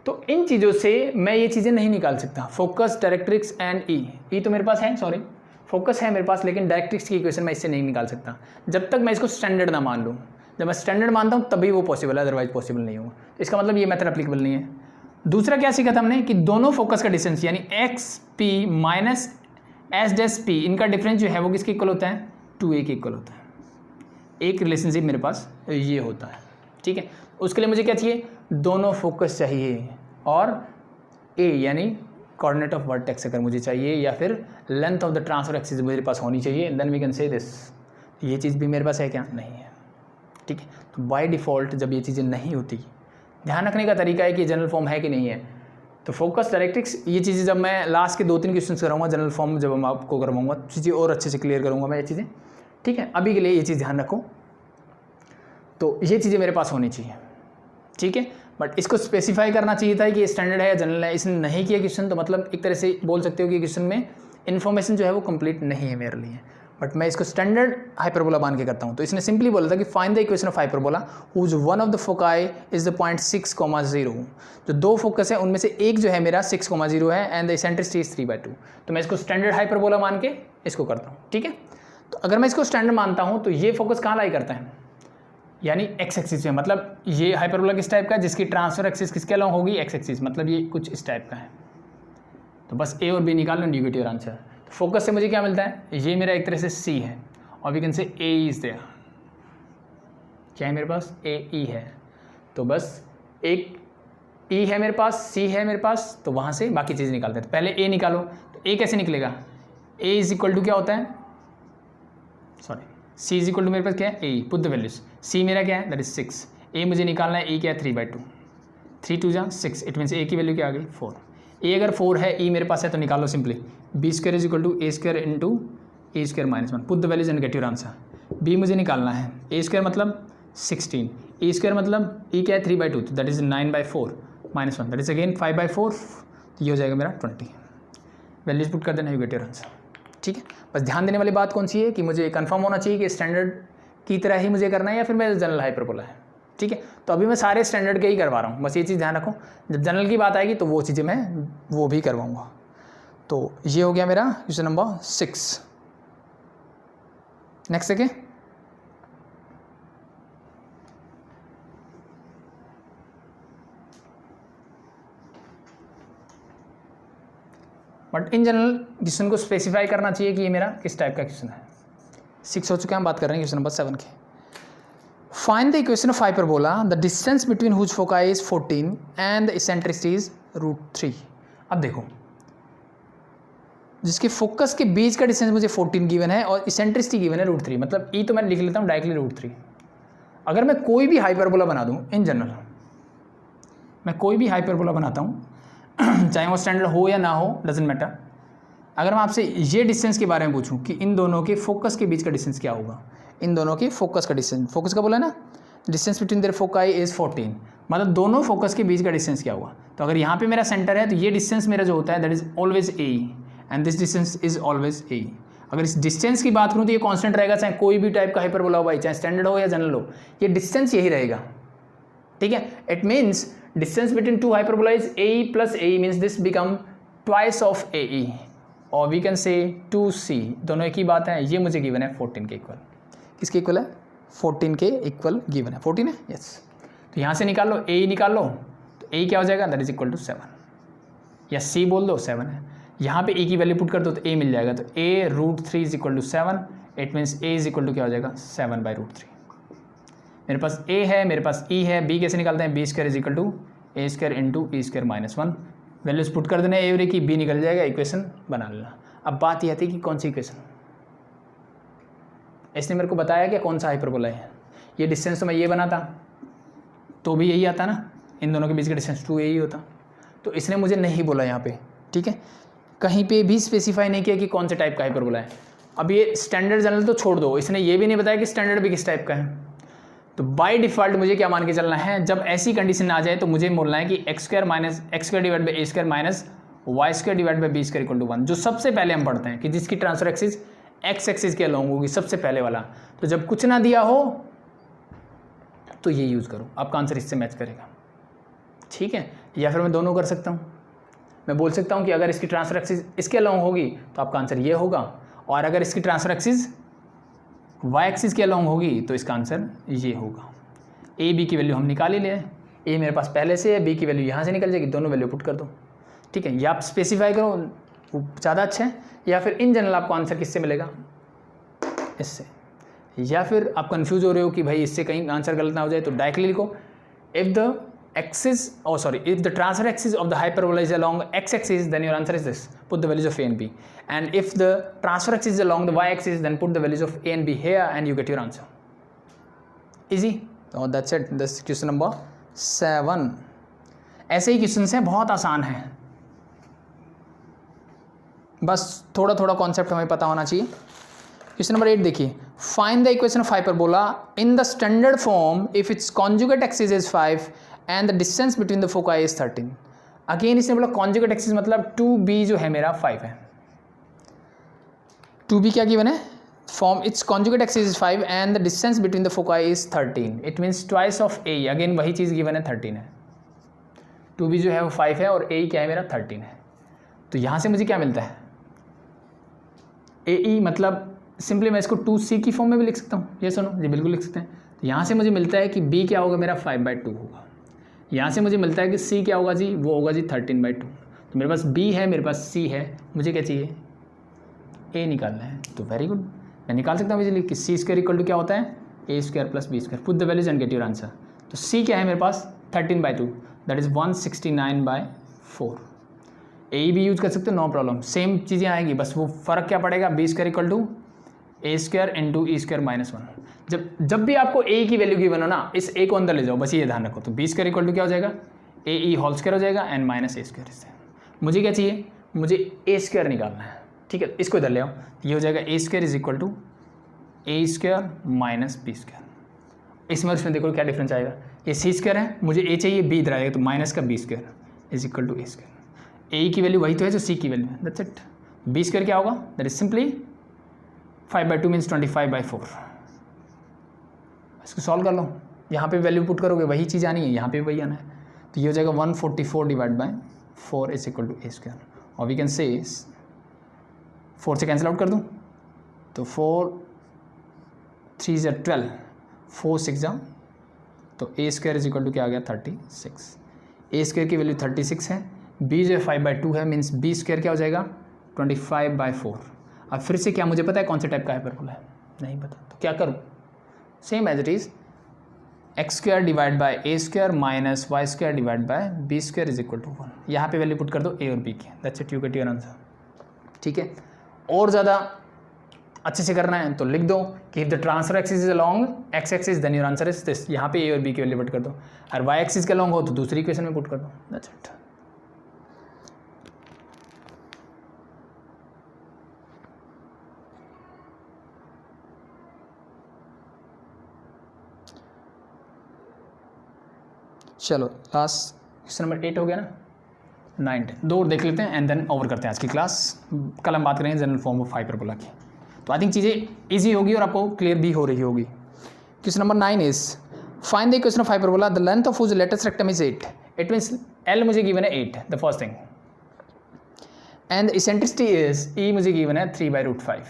तो इन चीज़ों से मैं ये चीज़ें नहीं निकाल सकता, फोकस, डायरेक्ट्रिक्स एंड ई तो मेरे पास है, सॉरी फोकस है मेरे पास, लेकिन डायरेक्ट्रिक्स की इक्वेशन मैं इससे नहीं निकाल सकता जब तक मैं इसको स्टैंडर्ड ना मान लूँ। जब मैं स्टैंडर्ड मानता हूँ तभी वो पॉसिबल है, अदरवाइज पॉसिबल नहीं होगा। इसका मतलब ये मेथड एप्लीकेबल नहीं है। दूसरा क्या सीखा था हमने कि दोनों फोकस का डिस्टेंस यानी x P minus S dash P, इनका डिफरेंस जो है वो किसके इक्वल होता है? 2a के इक्वल होता है। एक रिलेशनशिप मेरे पास ये होता है। ठीक है, उसके लिए मुझे क्या चाहिए? दोनों फोकस चाहिए, और a यानी कोऑर्डिनेट ऑफ वर्टेक्स अगर मुझे चाहिए, या फिर length of the transverse axis मेरे पास होनी चाहिए, then we can say this. ये चीज़ भी मेरे पास है क्या? नहीं है। ठीक है, तो बाय डिफ़ॉल्ट जब ये चीज़ें नहीं होती, ध्यान रखने का तरीका है कि जनरल फॉर्म है कि नहीं है। तो फोकस, डायरेक्ट्रिक्स, ये चीज़ें जब मैं लास्ट के 2-3 क्वेश्चन कराऊंगा जनरल फॉर्म, जब मैं आपको करवाऊंगा चीज़ें और अच्छे से क्लियर करूंगा मैं ये चीज़ें। ठीक है, अभी के लिए ये चीज़ ध्यान रखो। तो ये चीज़ें मेरे पास होनी चाहिए। ठीक है, बट इसको स्पेसिफाई करना चाहिए था कि ये स्टैंडर्ड है या जनरल है। इसने नहीं किया क्वेश्चन, तो मतलब एक तरह से बोल सकते हो कि क्वेश्चन में इन्फॉर्मेशन जो है वो कंप्लीट नहीं है मेरे लिए। बट मैं इसको स्टैंडर्ड हाइपरबोला मान के करता हूँ। तो इसने सिंपली बोला था कि find the equation of hyperbola whose one of the foci is the point 6,0। जो दो फोकस है उनमें से एक जो है मेरा 6,0 है, एंड द इसेंट्रिसिटी इज 3/2। तो मैं इसको स्टैंडर्ड हाइपरबोला मान के इसको करता हूँ। ठीक है, तो अगर मैं इसको स्टैंडर्ड मानता हूँ तो ये फोकस कहाँ लाई करता है? यानी एक्स एक्सिस में, मतलब ये हाइपरबोला किस टाइप का है जिसकी ट्रांसफर एक्सिस किसके अलॉन्ग होगी? एक्स एक्सिस, मतलब ये कुछ इस टाइप का है। तो बस ए और बी निकाल लो, यू गेट योर आंसर। तो फोकस से मुझे क्या मिलता है? ये मेरा एक तरह से सी है, और वी कैन से ए इज देयर। क्या है मेरे पास? ए ई है। तो बस एक ई है मेरे पास, सी है मेरे पास, तो वहाँ से बाकी चीज़ निकालते हैं। तो पहले ए निकालो, तो ए कैसे निकलेगा? ए इज इक्वल टू क्या होता है? Sorry, c is equal to मेरे पास क्या है? A, put the values. C मेरा क्या है? That is 6। ए मुझे निकालना है, ए क्या है? 3/2। 3 2 जा 6, इट मीन्स ए की वैल्यू क्या आ गई? 4। ए अगर 4 है, ई मेरे पास है, तो निकालो simply b square is equal to A square into a square minus 1। Put the values and get your answer. B मुझे निकालना है, ए स्क्वायर मतलब 16, ए स्क्वायर मतलब ई क्या है? 3/2, तो that is 9/4 minus 1, that is again 5/4। तो ये हो जाएगा मेरा 20। वैल्यूज पुट कर देना, यू गेट योर आंसर। ठीक है, बस ध्यान देने वाली बात कौन सी है कि मुझे कंफर्म होना चाहिए कि स्टैंडर्ड की तरह ही मुझे करना है या फिर मेरा जनरल हाइपरबोला है। ठीक है, तो अभी मैं सारे स्टैंडर्ड के ही करवा रहा हूँ, बस ये चीज़ ध्यान रखो। जब जनरल की बात आएगी तो वो चीज़ें मैं वो भी करवाऊँगा। तो ये हो गया मेरा क्वेश्चन नंबर 6। नेक्स्ट देखिए, बट इन जनरल क्वेश्चन को स्पेसिफाई करना चाहिए कि ये मेरा किस टाइप का क्वेश्चन है। 6 हो चुके हैं, हम बात कर रहे हैं क्वेश्चन नंबर 7 के। Find the equation of hyperbola the distance between whose foci is 14 and the eccentricity is √3। अब देखो, जिसके फोकस के बीच का डिस्टेंस मुझे 14 गिवन है और इसेंट्रिसिटी गिवन है √3, मतलब ई तो मैं लिख लेता हूँ डायरेक्टली √3। अगर मैं कोई भी हाइपरबोला बना दूँ, इन जनरल मैं कोई भी हाइपरबोला बनाता हूँ चाहे वो स्टैंडर्ड हो या ना हो, डजेंट मैटर। अगर मैं आपसे ये डिस्टेंस के बारे में पूछूं कि इन दोनों के फोकस के बीच का डिस्टेंस क्या होगा, इन दोनों के फोकस का डिस्टेंस, फोकस का बोला ना, distance between their foci is 14, मतलब दोनों फोकस के बीच का डिस्टेंस क्या हुआ। तो अगर यहाँ पे मेरा सेंटर है तो ये डिस्टेंस मेरा जो होता है that is always a, and this distance is always a. अगर इस डिस्टेंस की बात करूँ तो ये कांस्टेंट रहेगा, चाहे कोई भी टाइप का हाइपरबोला हो भाई, चाहे स्टैंडर्ड हो या जनरल हो, ये डिस्टेंस यही रहेगा। ठीक है, it means distance between two hyperbola is AE plus AE, means this become twice of AE, और we can say 2C। दोनों एक ही बात है। ये मुझे गिवन है 14 के इक्वल। किसके इक्वल है? 14 के इक्वल गिवन है। 14 है, यस। तो यहाँ से निकाल लो, AE निकाल लो, तो A क्या हो जाएगा? दैट इज इक्वल टू 7, या C बोल दो, 7 है। यहाँ पे A की वैल्यू पुट कर दो तो A मिल जाएगा, तो A √3 is equal to 7, it means A is equal to क्या हो जाएगा? 7/√3। मेरे पास A है, मेरे पास E है, B कैसे निकालते हैं? B square is equal to A square into E square minus 1। Values put कर देना, ए और ए की, B निकल जाएगा, इक्वेशन बना लेना। अब बात ये आती है कि कौन सी इक्वेशन, इसने मेरे को बताया कि कौन सा हाइपरबोला है। ये डिस्टेंस तो मैं ये बनाता तो भी यही आता ना, इन दोनों के बीच का डिस्टेंस 2a ही होता। तो इसने मुझे नहीं बोला यहाँ पे, ठीक है, कहीं पे भी स्पेसिफाई नहीं किया कि कौन से टाइप का हाइपरबोला है। अब ये स्टैंडर्ड जनरल तो छोड़ दो, इसने ये भी नहीं बताया कि स्टैंडर्ड भी किस टाइप का है। तो बाय डिफ़ॉल्ट मुझे क्या मान के चलना है, जब ऐसी कंडीशन आ जाए तो मुझे बोलना है कि x square minus x square divide by a square minus Y square divide by b square equal to 1, जो सबसे पहले हम पढ़ते हैं कि जिसकी ट्रांसफर एक्सिस एक्स एक्सिस के अलॉन्ग होगी, सबसे पहले वाला। तो जब कुछ ना दिया हो तो ये यूज़ करो, आपका आंसर इससे मैच करेगा, ठीक है। या फिर मैं दोनों कर सकता हूँ, मैं बोल सकता हूँ कि अगर इसकी ट्रांसफर एक्सिस इसके अलॉन्ग होगी तो आपका आंसर ये होगा, और अगर इसकी ट्रांसफर एक्सिस वाई एक्सिस के अलॉन्ग होगी तो इसका आंसर ये होगा। ए बी की वैल्यू हम निकाल ही ले, ए मेरे पास पहले से है, बी की वैल्यू यहाँ से निकल जाएगी, दोनों वैल्यू पुट कर दो, ठीक है। या आप स्पेसिफाई करो, वो ज़्यादा अच्छा है, या फिर इन जनरल आपको आंसर किससे मिलेगा, इससे। या फिर आप कंफ्यूज हो रहे हो कि भाई इससे कहीं आंसर गलत ना हो जाए, तो डायरेक्टली लिखो, if the axis, oh sorry, if the transfer axis of the hyperbola is along x axis, then your answer is this, put the values of a and b. And if the transfer axis is along the y axis, then put the values of a and b here and you get your answer. Easy. So that's it, this question number 7. ऐसे ही question हैं, बहुत आसान है, बस थोड़ा थोड़ा concept हमें पता होना चाहिए। क्वेश्चन नंबर 8 देखिए, find the equation of hyperbola in the standard form if it's conjugate axis is 5 and the distance between the foci is 13। Again इसने बोला कॉन्जुगेट एक्सिस मतलब 2b जो है मेरा 5 है, 2b क्या गिवन है, form it's conjugate axis is 5 and the distance between the foci is 13, it means twice of a, again वही चीज़ गिवन है 13 है, 2b जो है वो 5 है और a क्या है मेरा 13 है। तो यहाँ से मुझे क्या मिलता है, AE मतलब सिंपली मैं इसको 2c की फॉर्म में भी लिख सकता हूँ, ये सुनो, ये बिल्कुल लिख सकते हैं। तो यहाँ से मुझे मिलता है कि b क्या होगा मेरा 5/2 होगा, यहाँ से मुझे मिलता है कि c क्या होगा जी, वो होगा जी 13/2। तो मेरे पास b है, मेरे पास c है, मुझे क्या चाहिए, a निकालना है। तो वेरी गुड, मैं निकाल सकता हूँ इजीली कि c स्क्वायर इक्वल टू क्या होता है, a square plus b square, put the values and get your answer. तो c क्या है मेरे पास 13/2, दैट इज़ 169/4। ए भी यूज कर सकते हो, नो प्रॉब्लम, सेम चीज़ें आएगी, बस वो फ़र्क क्या पड़ेगा, b square equal to A square into E square minus 1। जब भी आपको ए की वैल्यू गिवन हो ना, इस ए को अंदर ले जाओ, बस ये ध्यान रखो। तो बी स्क्वायर इक्वल टू क्या हो जाएगा, ए ई होल स्क्वायर हो जाएगा एंड माइनस ए स्क्वायर। इससे मुझे क्या चाहिए, मुझे ए स्क्वायर निकालना है, ठीक है। इसको इधर ले आओ, ये हो जाएगा A square is equal to A square minus B square. इसमें उसमें देखो क्या डिफरेंस आएगा, ये सी स्क्वायर है, मुझे ए चाहिए, बी इधर आएगा, तो माइनस का B square is equal to A square. A की वैल्यू वही तो है जो सी की वैल्यू है, दैट्स इट। बी स्क्वायर क्या होगा, दैट इज सिंपली 5/2 मीन्स 25/4। इसको सॉल्व कर लो, यहाँ पे वैल्यू पुट करोगे वही चीज़ आनी है, यहाँ पे वही आना है। तो ये हो जाएगा 144 divide by 4 is equal to A square, और वी कैन से 4 से कैंसिल आउट कर दूँ तो 4 3 = 12, 4 6 = तो ए स्क्वायर इज इक्वल टू क्या आ गया 36। ए स्क्वायर की वैल्यू 36 है, बी जो 5/2 है, मीन्स बी स्क्वायर क्या हो जाएगा 25/4। अब फिर से क्या मुझे पता है कौन से टाइप का हाइपरबोला है, नहीं पता, तो क्या करूँ, same as it is x square divide by a square minus Y square divide by b square is equal to 1। यहाँ पे वैल्यू पुट कर दो ए और बी की, that's it, you get your answer, ठीक है। और ज़्यादा अच्छे से करना है तो लिख दो कि if the transverse axis is along x axis then your answer is this, यहाँ पे ए और बी की वैल्यू पुट कर दो, और वाई एक्सिस के अलॉन्ग हो तो दूसरी इक्वेशन में पुट कर दो, दैट्स इट। चलो लास्ट क्वेश्चन नंबर 8 हो गया ना, 9 10 दो और देख लेते हैं एंड देन ओवर करते हैं आज की क्लास। कल हम बात करेंगे जनरल फॉर्म ऑफ हाइपरबोला की, तो आई थिंक चीज़ें इजी होगी और आपको क्लियर भी हो रही होगी। Question number 9 is find the equation of hyperbola, the length of whose latus rectum is 8, it means L मुझे गिवन है 8 the first thing, and eccentricity is E मुझे गिवन है 3/√5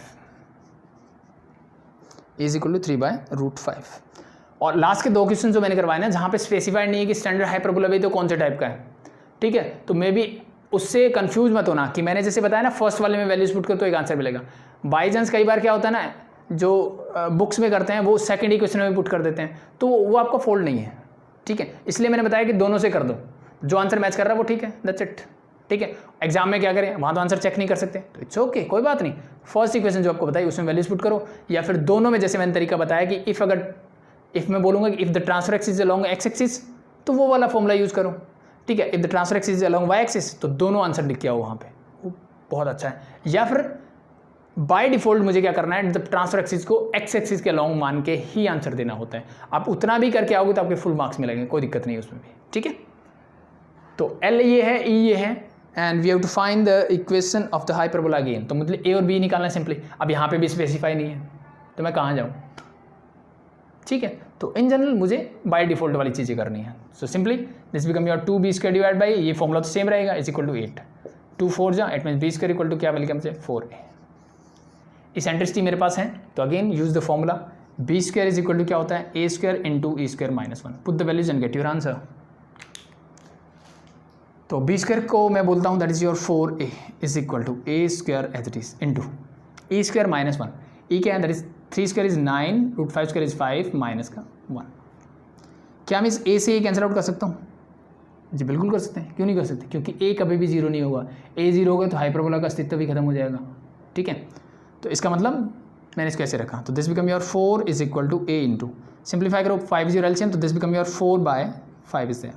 इज इक्वल टू 3/√5। और last के दो question जो मैंने करवाए ना, जहाँ पे स्पेसिफाइड नहीं है कि स्टैंडर्ड हाइपरबोला भी तो कौन से टाइप का है, ठीक है, तो मे बी उससे कंफ्यूज मत होना कि मैंने जैसे बताया ना फर्स्ट वाले में वैल्यूज पुट कर तो एक आंसर मिलेगा। बाई चांस कई बार क्या होता है ना, जो बुक्स में करते हैं वो सेकंड इक्वेशन में पुट कर देते हैं, तो वो आपका फॉल्ट नहीं है, ठीक है। इसलिए मैंने बताया कि दोनों से कर दो, जो आंसर मैच कर रहा है वो ठीक है, दैट्स इट, ठीक है। एग्जाम में क्या करें, वहाँ तो आंसर चेक नहीं कर सकते, तो इट्स ओके, कोई बात नहीं। फर्स्ट इक्वेशन जो आपको बताई उसमें वैल्यूज पुट करो, या फिर दोनों में जैसे मैंने तरीका बताया कि इफ़ मैं बोलूँगा कि if the transverse axis is along x axis तो वो वाला फॉर्मूला यूज़ करो, ठीक है। If the transverse axis is along y axis तो दोनों आंसर लिख के आओ वहाँ पे, वो बहुत अच्छा है। या फिर बाय डिफॉल्ट मुझे क्या करना है, जब ट्रांसफर एक्सिस को एक्स एक्सिस के अलॉन्ग मान के ही आंसर देना होता है। आप उतना भी करके आओगे तो आपके फुल मार्क्स मिलेंगे, कोई दिक्कत नहीं है उसमें भी, ठीक है। तो एल ये है, ई ये है, and we have to find the equation of the hyperbola again. तो मतलब ए और बी निकालना है सिंपली। अब यहाँ पे भी स्पेसिफाई नहीं है तो मैं कहाँ जाऊँ, ठीक है। तो इन जनरल मुझे बाय डिफॉल्ट वाली चीज़ें करनी है। So simply this become your 2b² divide by, ये फॉर्मूला तो सेम रहेगा, इज इक्वल टू 8, 2 4 जा, it mean b² equal to क्या मिल गया मुझे 4a। इसेंट्रिसिटी मेरे पास है तो again use the formula, b² is equal to क्या होता है a² into e² minus 1, put the values and get your answer. तो b² को मैं बोलता हूँ that is your 4a is equal to a² as it is into e² minus 1, e क्या है that is 3² is 9, √5² is 5 minus का 1। क्या मैं इस a से a कैंसिल आउट कर सकता हूँ? जी बिल्कुल कर सकते हैं, क्यों नहीं कर सकते, क्योंकि a कभी भी जीरो नहीं होगा। a जीरो होगा तो हाइपरबोला का अस्तित्व भी खत्म हो जाएगा, ठीक है। तो इसका मतलब मैंने इसको ऐसे रखा, तो this become your 4 is equal to a into, simplify करो 5 0 एलसीएम, तो this become your 4/5 is there,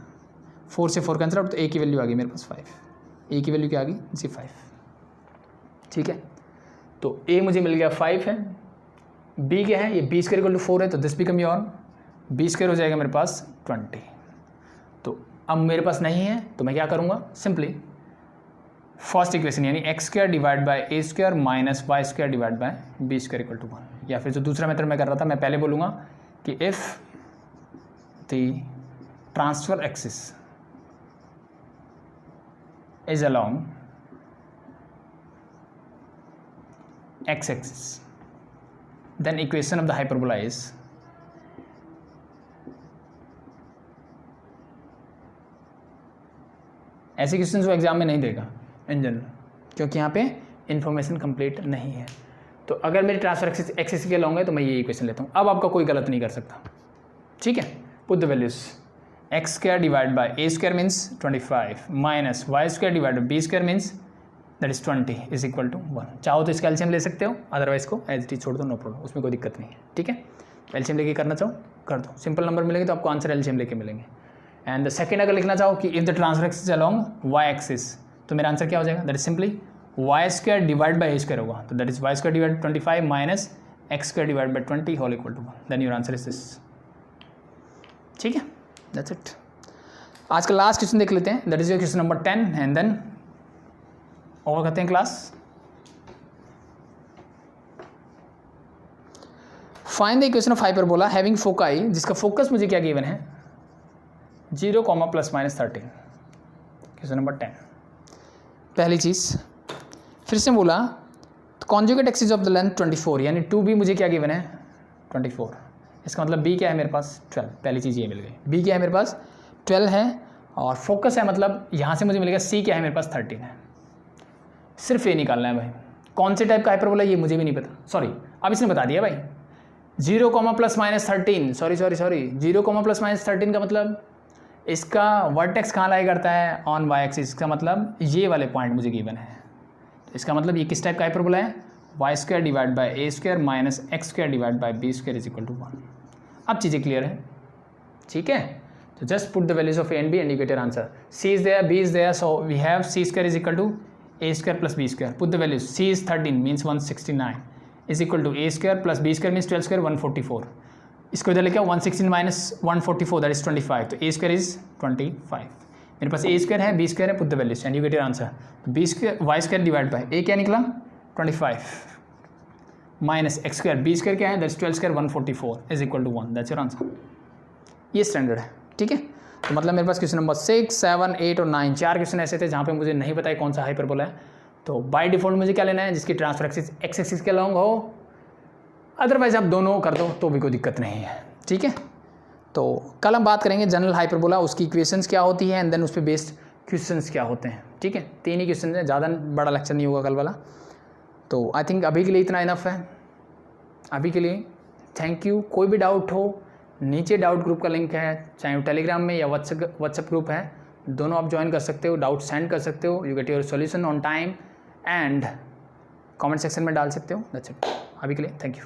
4 से 4 कैंसिल आउट, तो a की वैल्यू आ गई मेरे पास 5, a की वैल्यू क्या आ गई जी 5, ठीक है। तो a मुझे मिल गया 5 है, b क्या है, ये b² इक्वल टू 4 है, तो दिस बिकम योर b² हो जाएगा मेरे पास 20। तो अब मेरे पास नहीं है तो मैं क्या करूँगा, सिंपली फर्स्ट इक्वेशन यानी x² divide by a² minus y² divide by b² equal to 1, या फिर जो दूसरा मेथड मैं कर रहा था, मैं पहले बोलूँगा कि if the transverse axis is along x axis then equation of the hyperbola is ऐसे क्वेश्चन वो एग्जाम में नहीं देगा इन जनरल, क्योंकि यहाँ पे इन्फॉर्मेशन कंप्लीट नहीं है। तो अगर मेरी ट्रांसफर एक्सिस के लॉन्ग है तो मैं ये इक्वेशन लेता हूँ। अब आपका कोई गलत नहीं कर सकता, ठीक है। Put the values, x² divide by a² means 25 minus y² divide by b² means that is 20 is equal to 1। चाहो तो इसका एलसीएम ले सकते हो, अदरवाइज को एज इट इज छोड़ दो, नो प्रॉब्लम, उसमें कोई दिक्कत नहीं है, ठीक है। एलसीएम लेके करना चाहो कर दो, सिंपल नंबर मिलेंगे तो आपको आंसर एलसीएम लेके मिलेंगे। एंड द सेकंड अगर लिखना चाहो कि if the transverse axis along y axis, तो मेरा आंसर क्या हो जाएगा, that is simply y² divide by a² होगा, तो that is y² divide 25 minus x² divide by 20 whole equal to 1, then your answer is this, ठीक है। That's it. आज का लास्ट क्वेश्चन देख लेते हैं, that is your question number 10 and then over करते हैं class. Find the equation of hyperbola having foci, जिसका फोकस मुझे क्या गिवन है 0, ±13। क्वेश्चन नंबर 10, पहली चीज़ फिर से बोला, conjugate axis of the length 24, यानी 2b मुझे क्या गिवन है 24, इसका मतलब b क्या है मेरे पास 12, पहली चीज़ ये मिल गई। b क्या है मेरे पास 12 है, और फोकस है मतलब यहाँ से मुझे मिलेगा c क्या है मेरे पास 13 है। सिर्फ ये निकालना है भाई, कौन से टाइप का हाइपरबोला ये मुझे भी नहीं पता, सॉरी अब इसने बता दिया भाई 0, ±13, सॉरी 0, ±13 का मतलब इसका वर्टेक्स कहाँ लाई करता है ऑन y एक्सिस, इसका मतलब ये वाले पॉइंट मुझे गिवन है। तो इसका मतलब ये किस टाइप का हाइपरबोला है, y² divide by a² minus x² divide by b² is equal to 1। अब चीज़ें क्लियर है, ठीक है। तो just put the values of a and b and you get your answer. c is there, b is there, so we have c² is equal to a² plus b²। Put the values, c is 13 means 169 is equal to a² plus b² means 12² 144। इसको इधर लेके 116 minus 144 that is 25, तो a² is 25। मेरे पास a² है b² है, put the values and you get your answer. y² divide by a क्या निकला 25 minus x² b² क्या है that is 12² 144 is equal to 1, that's your answer. ये स्टैंडर्ड है, ठीक है। तो मतलब मेरे पास क्वेश्चन नंबर 6, 7, 8 और 9 4 क्वेश्चन ऐसे थे जहाँ पे मुझे नहीं पता है कौन सा हाइपरबोला है। तो बाय डिफॉल्ट मुझे क्या लेना है, जिसकी ट्रांसफर एक्सिस एक्स एक्सिस के अलॉन्ग हो, अदरवाइज आप दोनों कर दो तो भी कोई दिक्कत नहीं है, ठीक है। तो कल हम बात करेंगे जनरल हाइपरबोला, उसकी इक्वेशंस क्या होती है एंड देन उस पर बेस्ड क्वेश्चंस क्या होते हैं, ठीक है। 3 ही क्वेश्चन है, ज़्यादा बड़ा लेक्चर नहीं होगा कल वाला। तो आई थिंक अभी के लिए इतना इनफ है, अभी के लिए थैंक यू। कोई भी डाउट हो नीचे डाउट ग्रुप का लिंक है, चाहे वो टेलीग्राम में या व्हाट्सएप ग्रुप है, दोनों आप ज्वाइन कर सकते हो, डाउट सेंड कर सकते हो, you get your solution on time and comment section में डाल सकते हो। दैट्स इट, अभी के लिए थैंक यू।